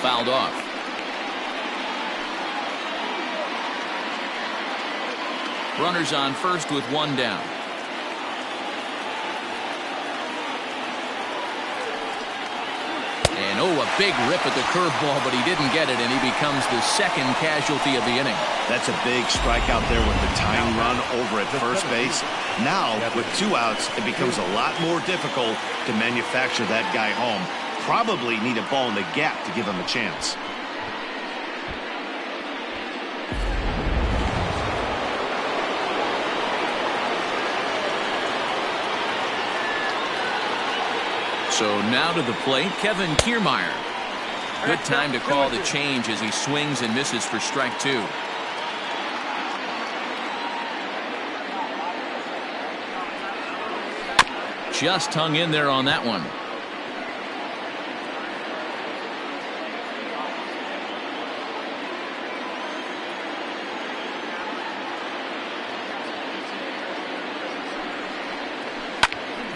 Fouled off. Runners on first with 1 down. And a big rip at the curveball, but he didn't get it, and he becomes the second casualty of the inning. That's a big strikeout there with the tying run over at first base. Now, with 2 outs, it becomes a lot more difficult to manufacture that guy home. Probably need a ball in the gap to give him a chance. So now to the plate, Kevin Kiermaier. Good time to call the change as he swings and misses for strike 2. Just hung in there on that one.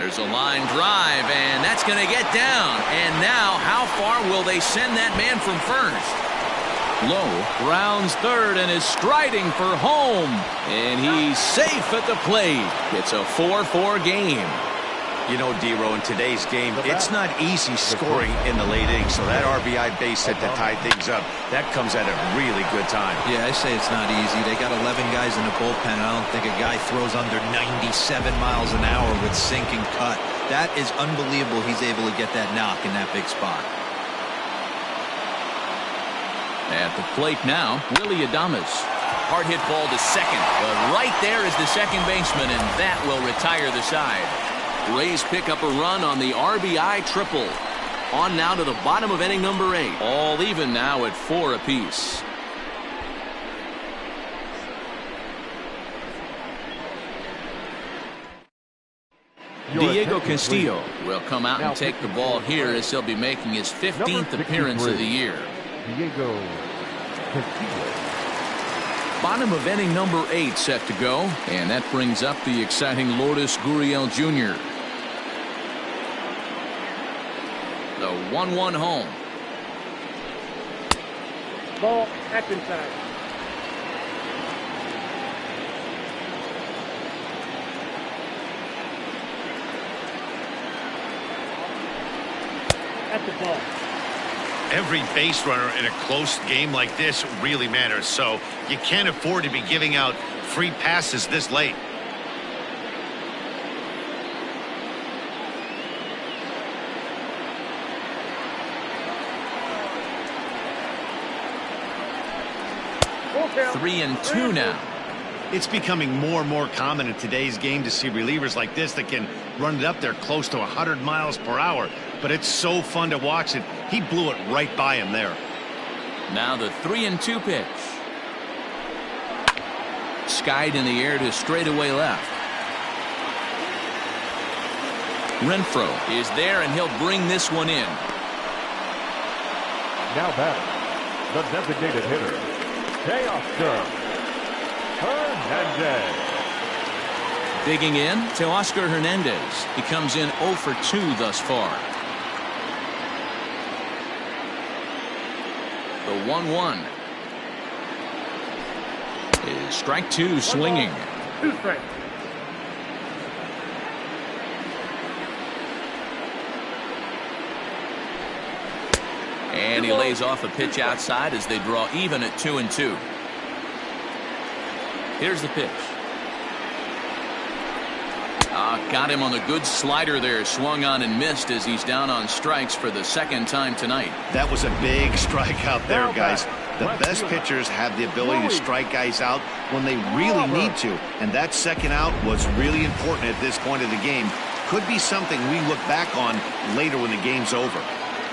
There's a line drive, and that's going to get down. And now, how far will they send that man from first? Lowe rounds third and is striding for home. And he's safe at the plate. It's a 4-4 game. You know, D-Row, in today's game, it's not easy scoring in the late innings, so that RBI base hit to tie things up, that comes at a really good time. Yeah, I say it's not easy. They got 11 guys in the bullpen, and I don't think a guy throws under 97 miles an hour with sink and cut. That is unbelievable he's able to get that knock in that big spot. At the plate now, Willy Adames. Hard hit ball to second. But right there is the second baseman, and that will retire the side. Rays pick up a run on the RBI triple. On now to the bottom of inning number 8. All even now at 4 apiece. Diego Castillo will come out and take the ball here as he'll be making his 15th appearance of the year. Diego Castillo. Bottom of inning number 8 set to go, and that brings up the exciting Lourdes Gurriel Jr. The 1-1 home. Ball at inside. At the ball. Every base runner in a close game like this really matters, so you can't afford to be giving out free passes this late. Three and two now. It's becoming more and more common in today's game to see relievers like this that can run it up there close to 100 miles per hour. But it's so fun to watch it. He blew it right by him there. Now the 3-2 pitch. Skied in the air to straightaway left. Renfroe is there, and he'll bring this one in. Now batting, the designated hitter, Teoscar Hernandez. Digging in, Teoscar Hernandez. He comes in 0 for 2 thus far. The 1-1 is strike 2 swinging. 2 strikes. And he lays off a pitch outside as they draw even at 2-2. Here's the pitch. Got him on the good slider there. Swung on and missed as he's down on strikes for the second time tonight. That was a big strike out there, guys. The best pitchers have the ability to strike guys out when they really need to. And that second out was really important at this point of the game. Could be something we look back on later when the game's over.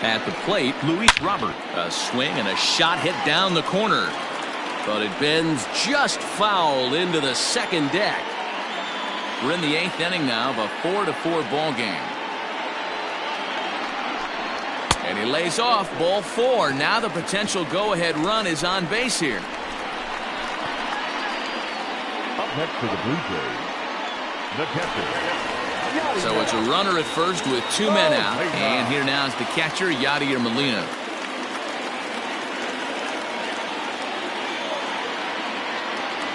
At the plate, Luis Robert. A swing and a shot hit down the corner. But it bends just foul into the second deck. We're in the 8th inning now of a 4-4 ball game. And he lays off ball 4. Now the potential go-ahead run is on base here. Up next for the Blue Jays, the catcher. So it's a runner at first with 2 men out. And here now is the catcher, Yadier Molina.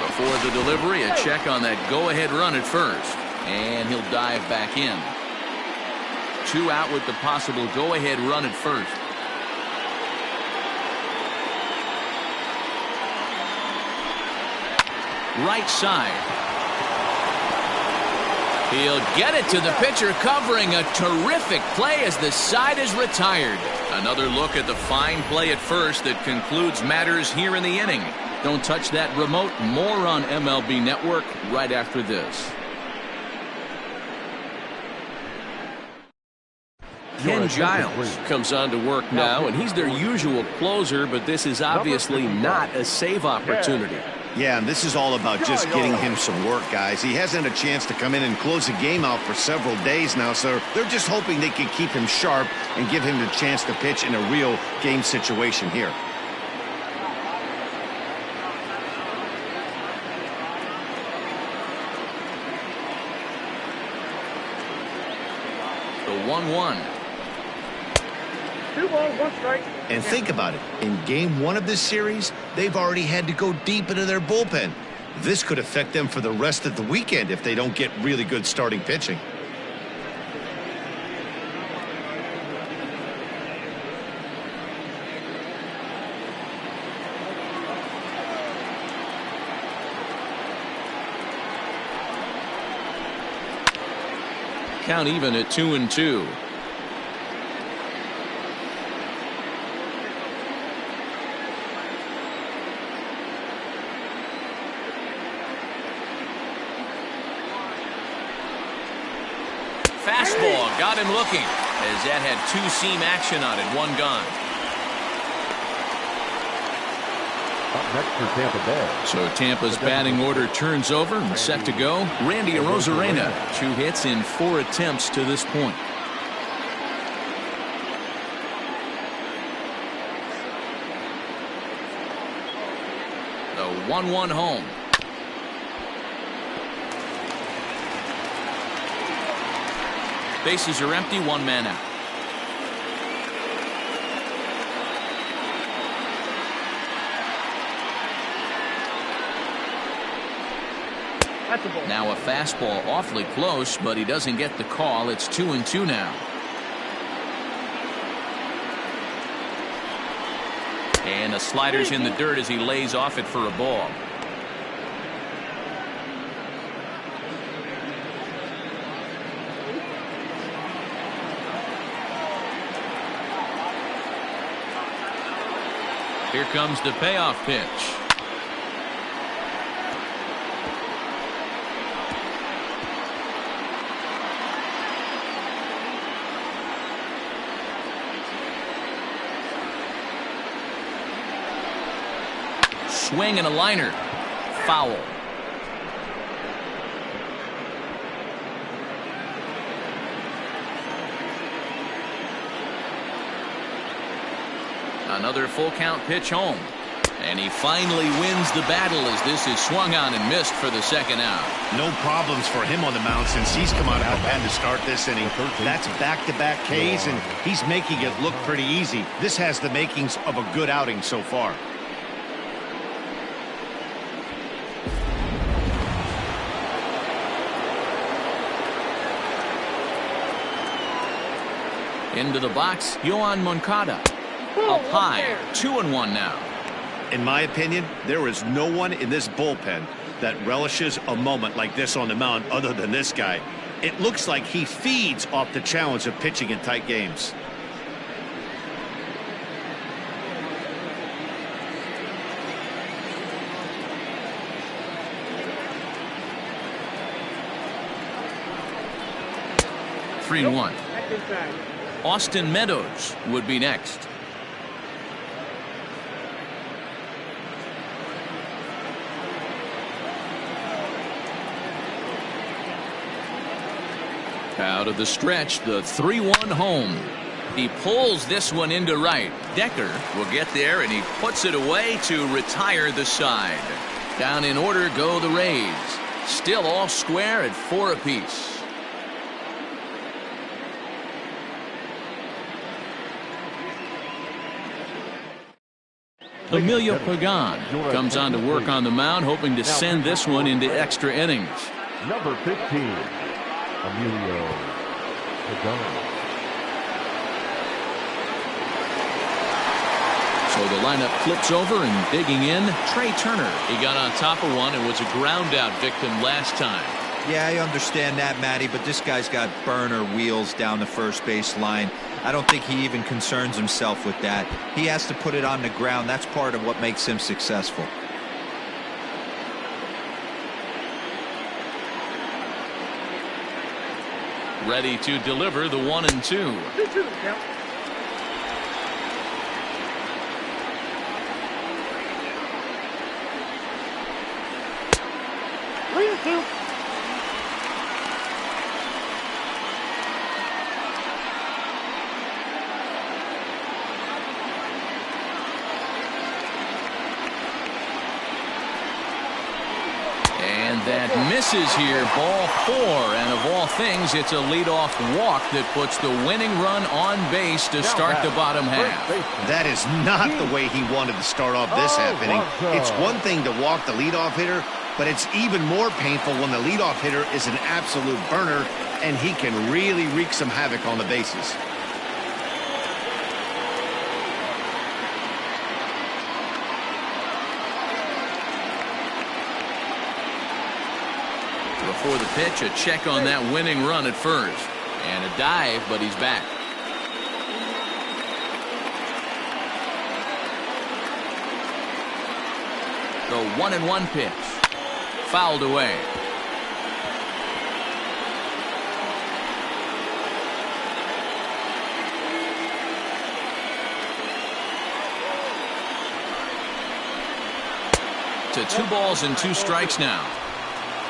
Before the delivery, a check on that go-ahead run at first. And he'll dive back in. 2 out with the possible go-ahead run at first. Right side. He'll get it to the pitcher, covering a terrific play as the side is retired. Another look at the fine play at first that concludes matters here in the inning. Don't touch that remote. More on MLB Network right after this. Ken Giles comes on to work now, and he's their usual closer, but this is obviously not a save opportunity. Yeah, and this is all about just getting him some work, guys. He hasn't had a chance to come in and close the game out for several days now, so they're just hoping they can keep him sharp and give him the chance to pitch in a real game situation here. The 1-1. 2 balls, 1 strike. And think about it. In game 1 of this series, they've already had to go deep into their bullpen. This could affect them for the rest of the weekend if they don't get really good starting pitching. Count even at 2-2. Fastball got him looking as that had two-seam action on it. One gone. Up next for Tampa Bay. So Tampa's batting order turns over and set to go. Randy Arozarena, 2 hits in 4 attempts to this point. The 1-1 home. Bases are empty, 1 man out. That's a ball. Now a fastball awfully close, but he doesn't get the call. It's 2-2 now. And the slider's in the dirt as he lays off it for a ball. Here comes the payoff pitch. Swing and a liner. Foul. Another full count pitch home. And he finally wins the battle as this is swung on and missed for the second out. No problems for him on the mound since he's come out of the pen to start this inning. That's back-to-back Ks, and he's making it look pretty easy. This has the makings of a good outing so far. Into the box, Yoan Moncada. Up high, 2-1 now. In my opinion, there is no one in this bullpen that relishes a moment like this on the mound other than this guy. It looks like he feeds off the challenge of pitching in tight games. Three to 1. That's inside. Austin Meadows would be next. Out of the stretch, the 3-1 home. He pulls this one into right. Decker will get there, and he puts it away to retire the side. Down in order go the Rays. Still all square at 4 apiece. Emilio Pagan comes on to work on the mound, hoping to send this one into extra innings. Number 15, Emilio Pagan. So the lineup flips over, and digging in, Trey Turner. He got on top of one and was a ground out victim last time. Yeah, I understand that, Matty, but this guy's got burner wheels down the first base line. I don't think he even concerns himself with that. He has to put it on the ground. That's part of what makes him successful. Ready to deliver the 1-2. 2-2 count. Three to 2. That misses here, ball 4, and of all things, it's a leadoff walk that puts the winning run on base to start the bottom half. That is not the way he wanted to start off this half inning. It's one thing to walk the leadoff hitter, but it's even more painful when the leadoff hitter is an absolute burner, and he can really wreak some havoc on the bases. Before the pitch, a check on that winning run at first. And a dive, but he's back. The 1-1 pitch. Fouled away. To 2 balls and 2 strikes now.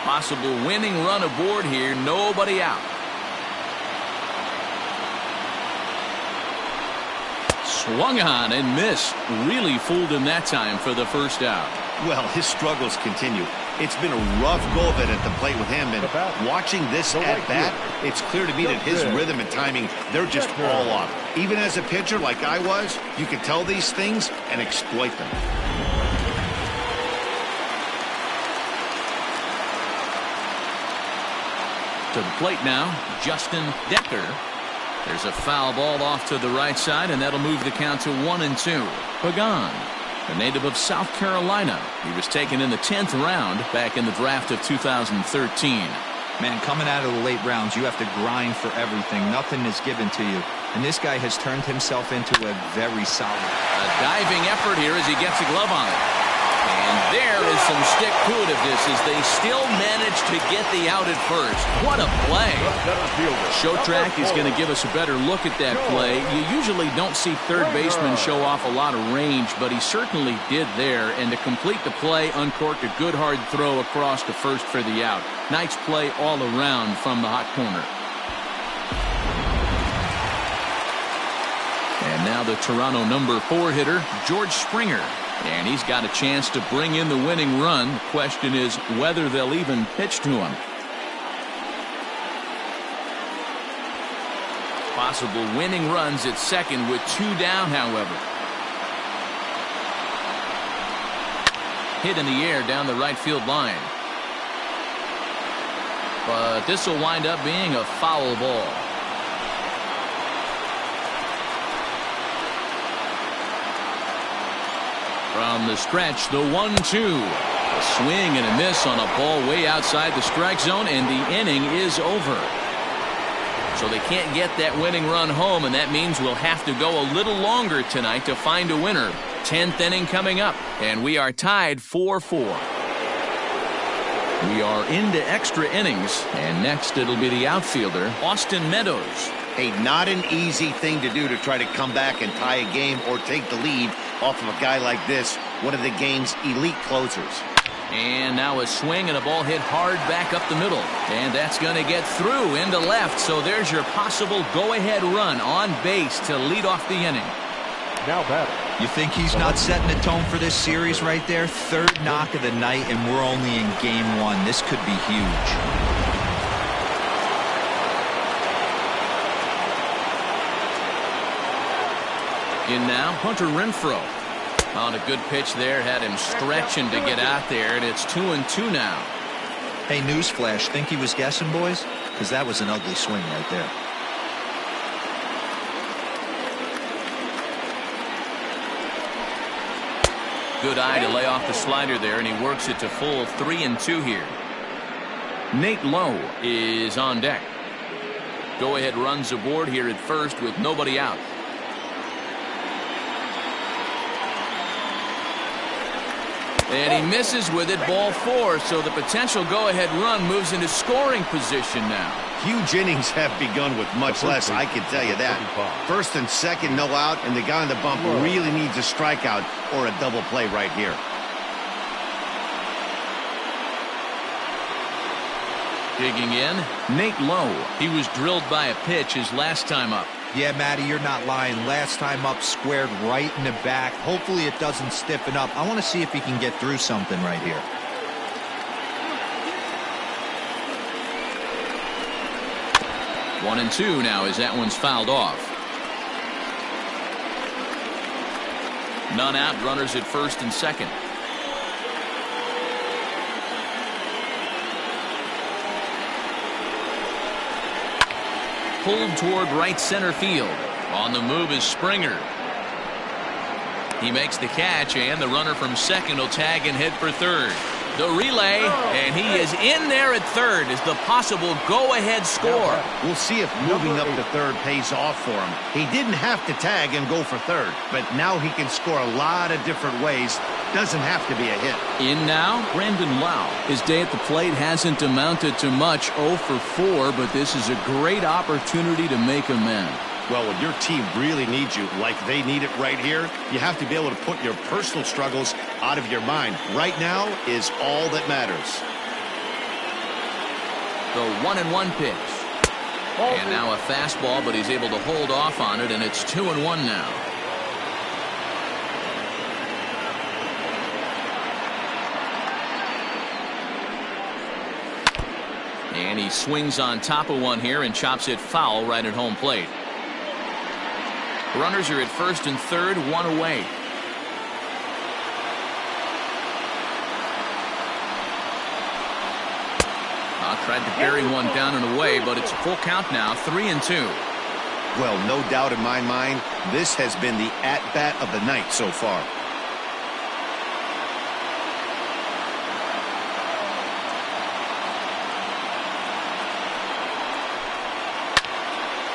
Possible winning run aboard here. Nobody out. Swung on and missed. Really fooled him that time for the first out. Well, his struggles continue. It's been a rough go of it at the plate with him, and watching this at bat, it's clear to me that his rhythm and timing, they're just all off. Even as a pitcher like I was, you can tell these things and exploit them. To the plate now, Justin Decker. There's a foul ball off to the right side, and that'll move the count to 1-2. Pagan, a native of South Carolina. He was taken in the 10th round back in the draft of 2013. Man, coming out of the late rounds, you have to grind for everything. Nothing is given to you. And this guy has turned himself into a very solid. A diving effort here as he gets a glove on it. And there is some stick-to-itiveness as they still manage to get the out at first. What a play. Show Track is going to give us a better look at that play. You usually don't see third baseman show off a lot of range, but he certainly did there. And to complete the play, uncorked a good hard throw across to first for the out. Nice play all around from the hot corner. And now the Toronto number 4 hitter, George Springer. And he's got a chance to bring in the winning run. The question is whether they'll even pitch to him. Possible winning runs at second with 2 down, however. Hit in the air down the right field line. But this will wind up being a foul ball. From the stretch, the 1-2. A swing and a miss on a ball way outside the strike zone, and the inning is over. So they can't get that winning run home, and that means we'll have to go a little longer tonight to find a winner. 10th inning coming up, and we are tied 4-4. We are into extra innings, and next it'll be the outfielder, Austin Meadows. Hey, not an easy thing to do to try to come back and tie a game or take the lead off of a guy like this, one of the game's elite closers. And now a swing and a ball hit hard back up the middle. And that's going to get through into left. So there's your possible go-ahead run on base to lead off the inning. Now batting. You think he's not setting the tone for this series right there? 3rd knock of the night, and we're only in game 1. This could be huge. In now, Hunter Renfroe. On a good pitch there, had him stretching to get out there, and it's 2-2 now. Hey, newsflash, think he was guessing, boys? Because that was an ugly swing right there. Good eye to lay off the slider there, and he works it to full 3-2 here. Nate Lowe is on deck. Go-ahead runs aboard here at first with nobody out. And he misses with it, ball 4, so the potential go-ahead run moves into scoring position now. Huge innings have begun with much less, I can tell you that. 1st and 2nd, no out, and the guy on the bump really needs a strikeout or a double play right here. Digging in, Nate Lowe. He was drilled by a pitch his last time up. Yeah, Matty, you're not lying. Last time up, squared right in the back. Hopefully it doesn't stiffen up. I want to see if he can get through something right here. One and two now as that one's fouled off. None out, runners at first and second. Pulled toward right center field. On the move is Springer. He makes the catch, and the runner from second will tag and head for third. The relay, and he is in there at third as the possible go-ahead score. We'll see if moving up to third pays off for him. He didn't have to tag and go for third, but now he can score a lot of different ways. Doesn't have to be a hit. In now, Brandon Lau. His day at the plate hasn't amounted to much, 0 for 4, but this is a great opportunity to make amends. Well, when your team really needs you, like they need it right here, you have to be able to put your personal struggles out of your mind. Right now is all that matters. The 1-1 pitch. And now a fastball, but he's able to hold off on it, and it's 2-1 now. And he swings on top of one here and chops it foul right at home plate. Runners are at first and third, 1 away. Tried to bury one down and away, but it's a full count now, 3-2. Well, no doubt in my mind, this has been the at-bat of the night so far.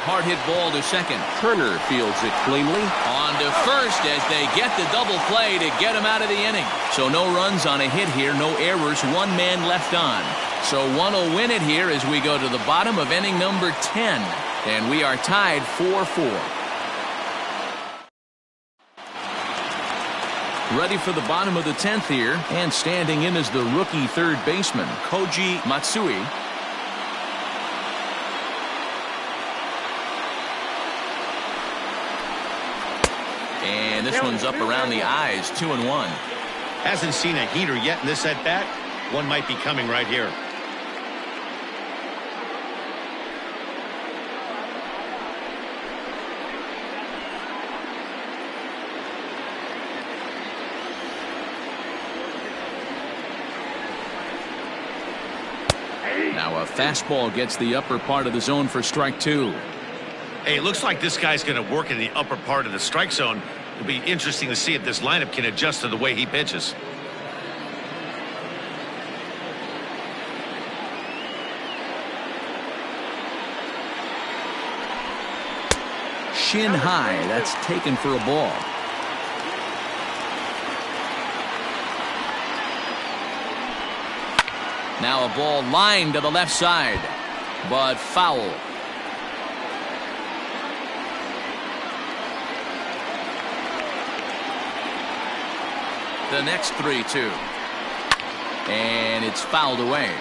Hard hit ball to second. Turner fields it cleanly. On to first as they get the double play to get him out of the inning. So no runs on a hit here, no errors, 1 man left on. So one will win it here as we go to the bottom of inning number 10. And we are tied 4-4. Ready for the bottom of the 10th here. And standing in is the rookie third baseman, Koji Matsui. And this one's up around the eyes, 2-1. Hasn't seen a heater yet in this at-bat. One might be coming right here. Now a fastball gets the upper part of the zone for strike 2. Hey, it looks like this guy's going to work in the upper part of the strike zone. It'll be interesting to see if this lineup can adjust to the way he pitches. Shin high, that's taken for a ball. Now a ball lined to the left side, but foul. The next 3-2. And it's fouled away.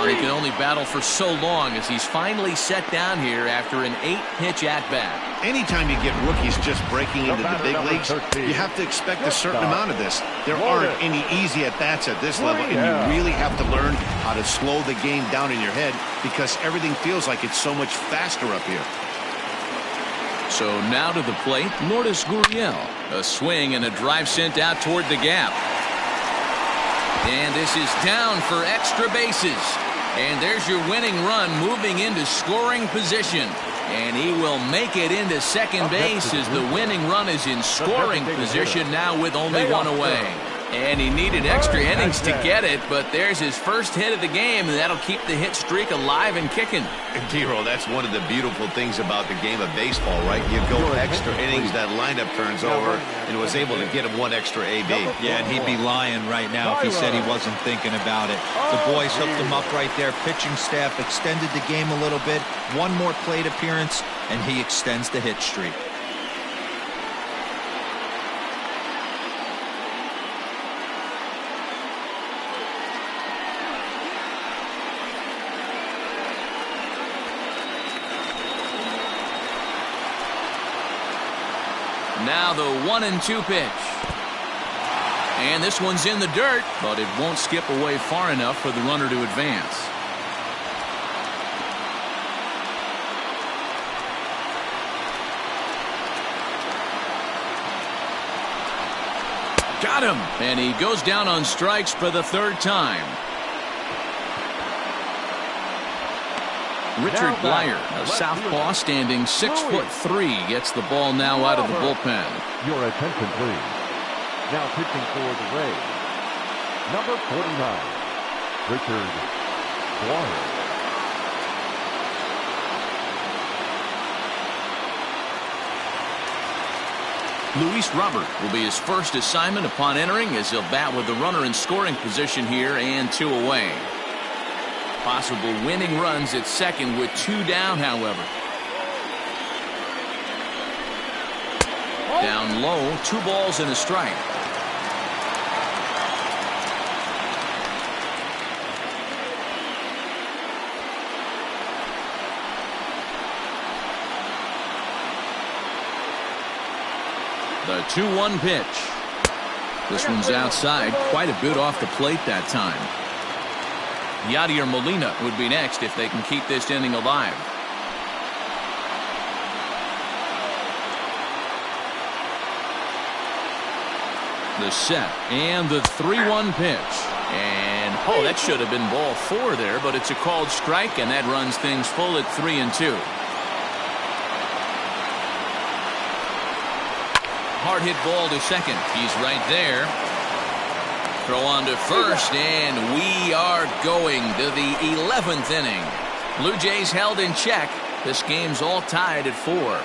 He can only battle for so long as he's finally set down here after an 8-pitch at-bat. Anytime you get rookies just breaking into the big leagues, you have to expect a certain amount of this. There aren't any easy at-bats at this level, and you really have to learn how to slow the game down in your head because everything feels like it's so much faster up here. So now to the plate, Lourdes Gurriel. A swing and a drive sent out toward the gap. And this is down for extra bases. And there's your winning run moving into scoring position. And he will make it into second base as the winning run is in scoring position now with only 1 away. And he needed extra innings to get it, but there's his first hit of the game, and that'll keep the hit streak alive and kicking. Dero, that's one of the beautiful things about the game of baseball, right? You go extra innings, that lineup turns over, and was able to get him 1 extra AB. Yeah, and he'd be lying right now if he said he wasn't thinking about it. The boys hooked him up right there. Pitching staff extended the game a little bit. 1 more plate appearance, and he extends the hit streak. Now the 1-2 pitch. And this one's in the dirt, but it won't skip away far enough for the runner to advance. Got him! And he goes down on strikes for the 3rd time. Richard Blyer, a southpaw standing 6'3", gets the ball now out of the bullpen. Your attention, please. Now pitching for the Rays, number 49, Richard Blyer. Luis Robert will be his first assignment upon entering, as he'll bat with the runner in scoring position here and 2 away. Possible winning runs at second with 2 down, however. Down low, 2 balls and a strike. The 2-1 pitch. This one's outside, quite a bit off the plate that time. Yadier Molina would be next if they can keep this inning alive. The set and the 3-1 pitch. And oh, that should have been ball 4 there, but it's a called strike, and that runs things full at 3-2. Hard hit ball to second. He's right there. Throw on to first, and we are going to the 11th inning. Blue Jays held in check. This game's all tied at 4.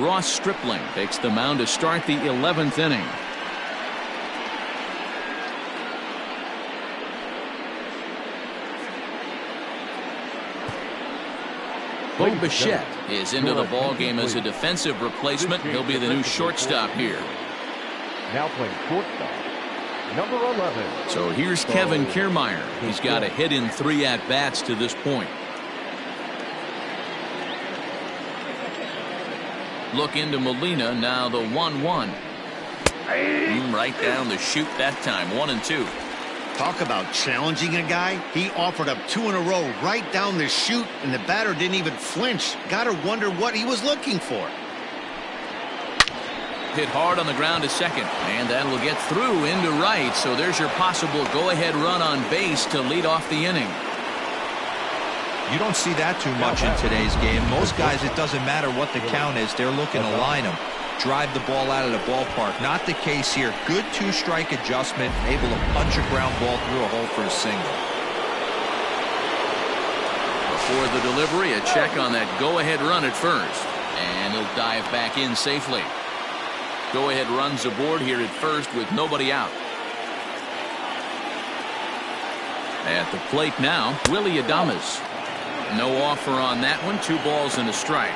Ross Stripling takes the mound to start the 11th inning. Bo Bichette is into the ball game as a defensive replacement. He'll be the new shortstop here. Now playing shortstop, number 11. So here's Kevin Kiermaier. He's got a hit in 3 at-bats to this point. Look into Molina, now the 1-1. Right down the chute that time, 1-2. Talk about challenging a guy. He offered up 2 in a row right down the chute, and the batter didn't even flinch. Gotta wonder what he was looking for. Hit hard on the ground to second, and that will get through into right. So there's your possible go-ahead run on base to lead off the inning. You don't see that too much in today's game. Most guys, it doesn't matter what the count is. They're looking to line them, drive the ball out of the ballpark. Not the case here. Good 2-strike adjustment, able to punch a ground ball through a hole for a single. Before the delivery, a check on that go-ahead run at first, and he'll dive back in safely. Go-ahead runs aboard here at first with nobody out. At the plate now, Willy Adames. No offer on that one. 2 balls and a strike.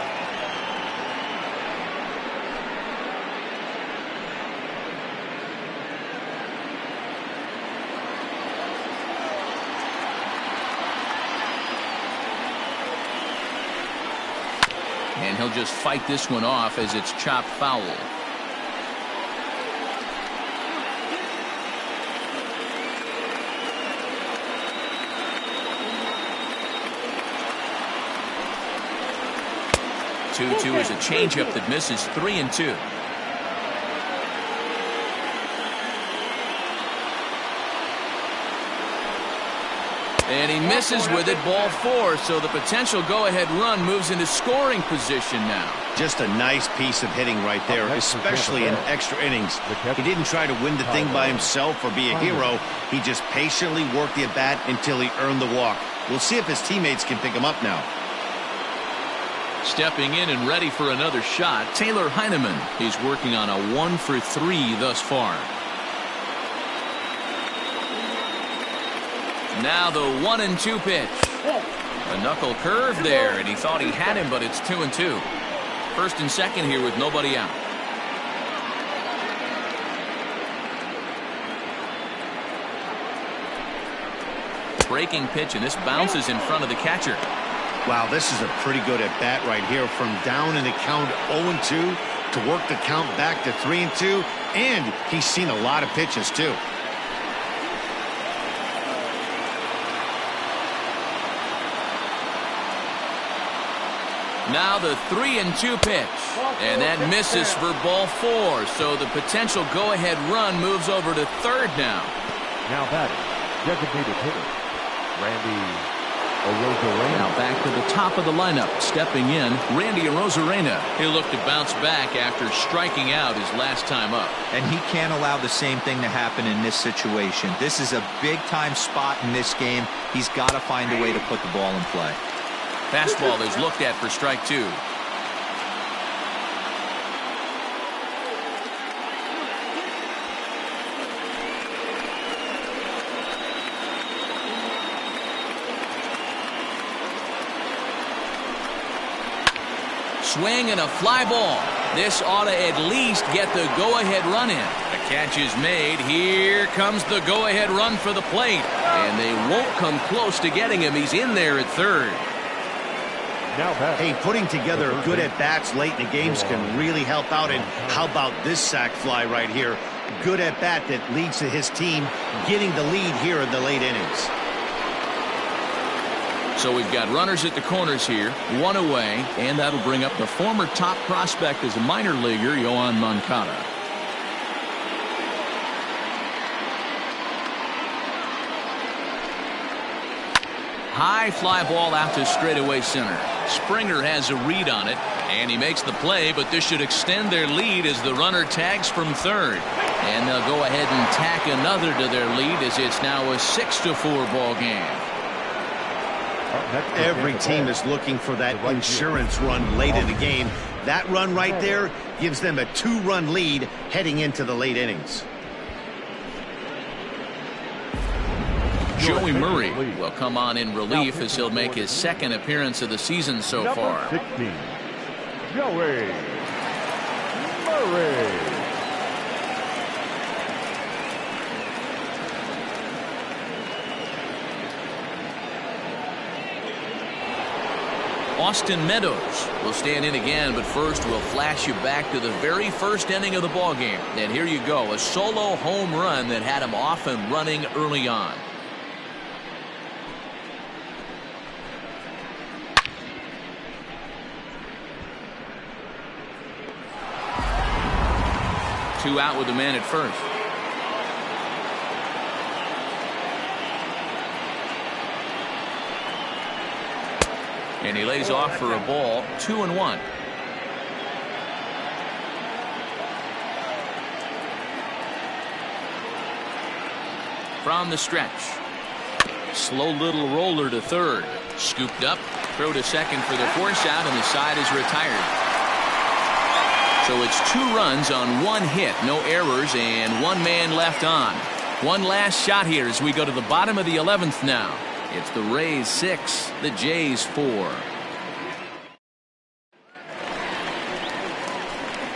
And he'll just fight this one off as it's chopped foul. Two is a changeup that misses. 3-2. And he misses with it, ball 4. So the potential go-ahead run moves into scoring position now. Just a nice piece of hitting right there, especially in extra innings. He didn't try to win the thing by himself or be a hero. He just patiently worked the at-bat until he earned the walk. We'll see if his teammates can pick him up now. Stepping in and ready for another shot, Taylor Heineman. He's working on a 1 for 3 thus far. Now the 1-2 pitch. A knuckle curve there, and he thought he had him, but it's 2-2. First and second here with nobody out. Breaking pitch, and this bounces in front of the catcher. Wow, this is a pretty good at-bat right here. From down in the count 0-2 to work the count back to 3-2. And he's seen a lot of pitches, too. Now the 3-2 pitch. And that misses for ball 4. So the potential go-ahead run moves over to third now. Now batting, designated hitter, Randy Arozarena. Now back to the top of the lineup. Stepping in, Randy Arozarena. He'll look to bounce back after striking out his last time up. And he can't allow the same thing to happen in this situation. This is a big-time spot in this game. He's got to find a way to put the ball in play. Fastball is looked at for strike 2. Swing and a fly ball. This ought to at least get the go-ahead run in. The catch is made. Here comes the go-ahead run for the plate. And they won't come close to getting him. He's in there at third. Hey, putting together good at-bats late in the games can really help out. And how about this sac fly right here? Good at-bat that leads to his team getting the lead here in the late innings. So we've got runners at the corners here, one away, and that'll bring up the former top prospect as a minor leaguer, Yoan Moncada. High fly ball out to straightaway center. Springer has a read on it, and he makes the play, but this should extend their lead as the runner tags from third. And they'll go ahead and tack another to their lead as it's now a 6-4 ball game. Every team is looking for that insurance run late in the game. That run right there gives them a 2-run lead heading into the late innings. Joey Murray will come on in relief as he'll make his second appearance of the season so far. 16, Joey Murray. Austin Meadows will stand in again, but first we'll flash you back to the very first inning of the ball game. And here you go, a solo home run that had him off and running early on. Two out with the man at first. And he lays off for a ball, 2-1. From the stretch. Slow little roller to third. Scooped up. Throw to second for the force out, and the side is retired. So it's 2 runs on 1 hit. No errors, and 1 man left on. One last shot here as we go to the bottom of the 11th now. It's the Rays 6, the Jays 4.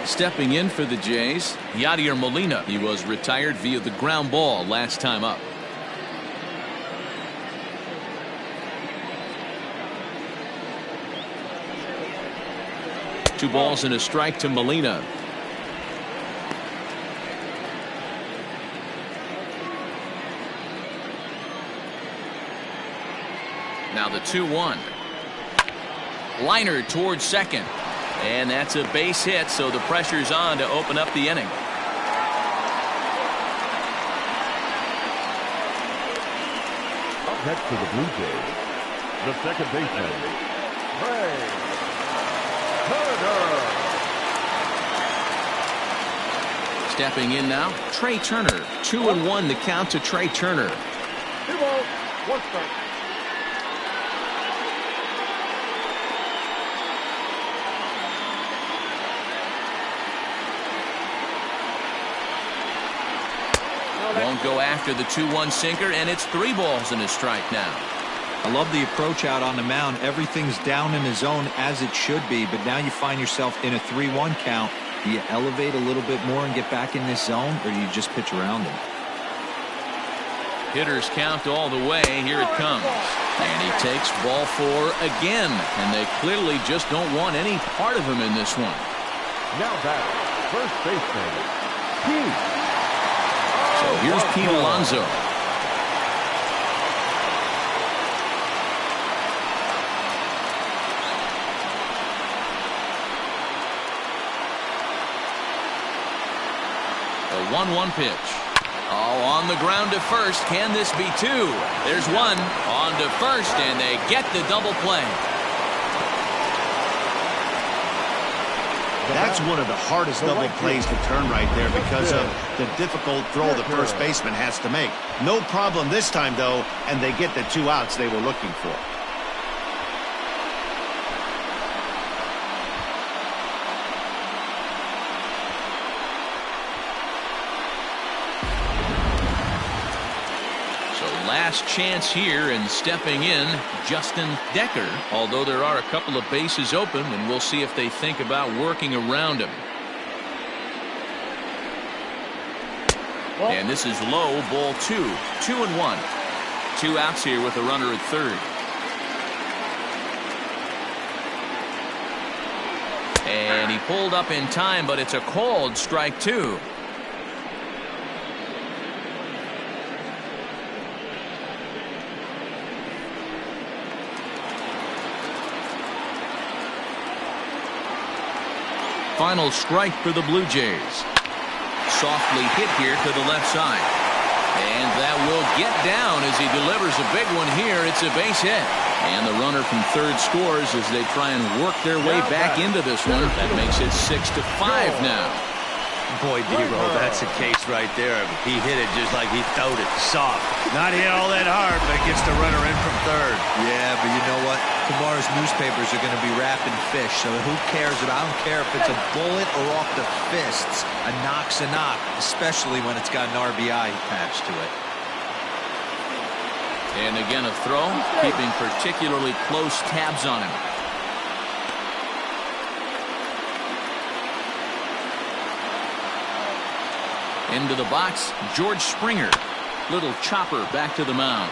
Stepping in for the Jays, Yadier Molina. He was retired via the ground ball last time up. Two balls and a strike to Molina. Now the 2-1. Liner towards second. And that's a base hit, so the pressure's on to open up the inning. Up next to the Blue Jays, the second baseman, Trey Turner. Stepping in now, Trey Turner. 2-1 to count to Trey Turner. 2 balls, 1 strike. Won't go after the 2-1 sinker, and it's 3 balls and a strike now. I love the approach out on the mound. Everything's down in the zone as it should be, but now you find yourself in a 3-1 count. Do you elevate a little bit more and get back in this zone, or do you just pitch around him? Hitters count all the way. Here it comes. And he takes ball 4 again, and they clearly just don't want any part of him in this one. Now back, first baseman, Pete. So here's Pete Alonso. The 1-1 pitch. Oh, on the ground to first. Can this be two? There's one. On to first, and they get the double play. That's one of the hardest double plays to turn right there because of the difficult throw the first baseman has to make. No problem this time, though, and they get the 2 outs they were looking for. Last chance here, and stepping in, Justin Decker, although there are a couple of bases open, and we'll see if they think about working around him. And this is low, ball 2. 2-1. 2 outs here with a runner at third. And he pulled up in time, but it's a called strike 2. Final strike for the Blue Jays. Softly hit here to the left side. And that will get down as he delivers a big one here. It's a base hit. And the runner from third scores as they try and work their way back into this one. That makes it 6-5 now. Boy, D-Roll, that's a case right there. He hit it just like he throwed it. Soft. Not hit all that hard, but it gets the runner in from third. Yeah, but you know what? Tomorrow's newspapers are going to be wrapping fish, so who cares about? I don't care if it's a bullet or off the fists. A knock's a knock, especially when it's got an RBI attached to it. And again, a throw, keeping particularly close tabs on him. Into the box, George Springer. Little chopper back to the mound.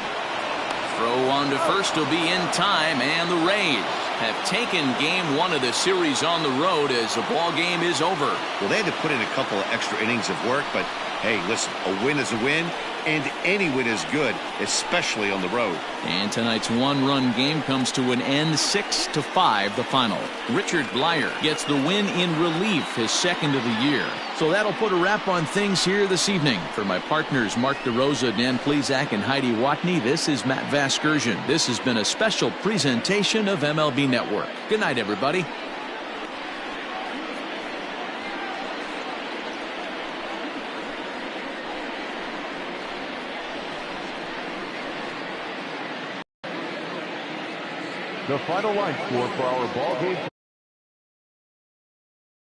Throw on to first will be in time, and the Rays have taken game 1 of the series on the road as the ball game is over. Well, they had to put in a couple of extra innings of work, but hey, listen, a win is a win, and any win is good, especially on the road. And tonight's 1-run game comes to an end, 6-5 the final. Richard Blyer gets the win in relief, his second of the year. So that'll put a wrap on things here this evening. For my partners Mark DeRosa, Dan Plesac, and Heidi Watney, this is Matt Vasgersian. This has been a special presentation of MLB Network. Good night, everybody. The final line score for our ball game.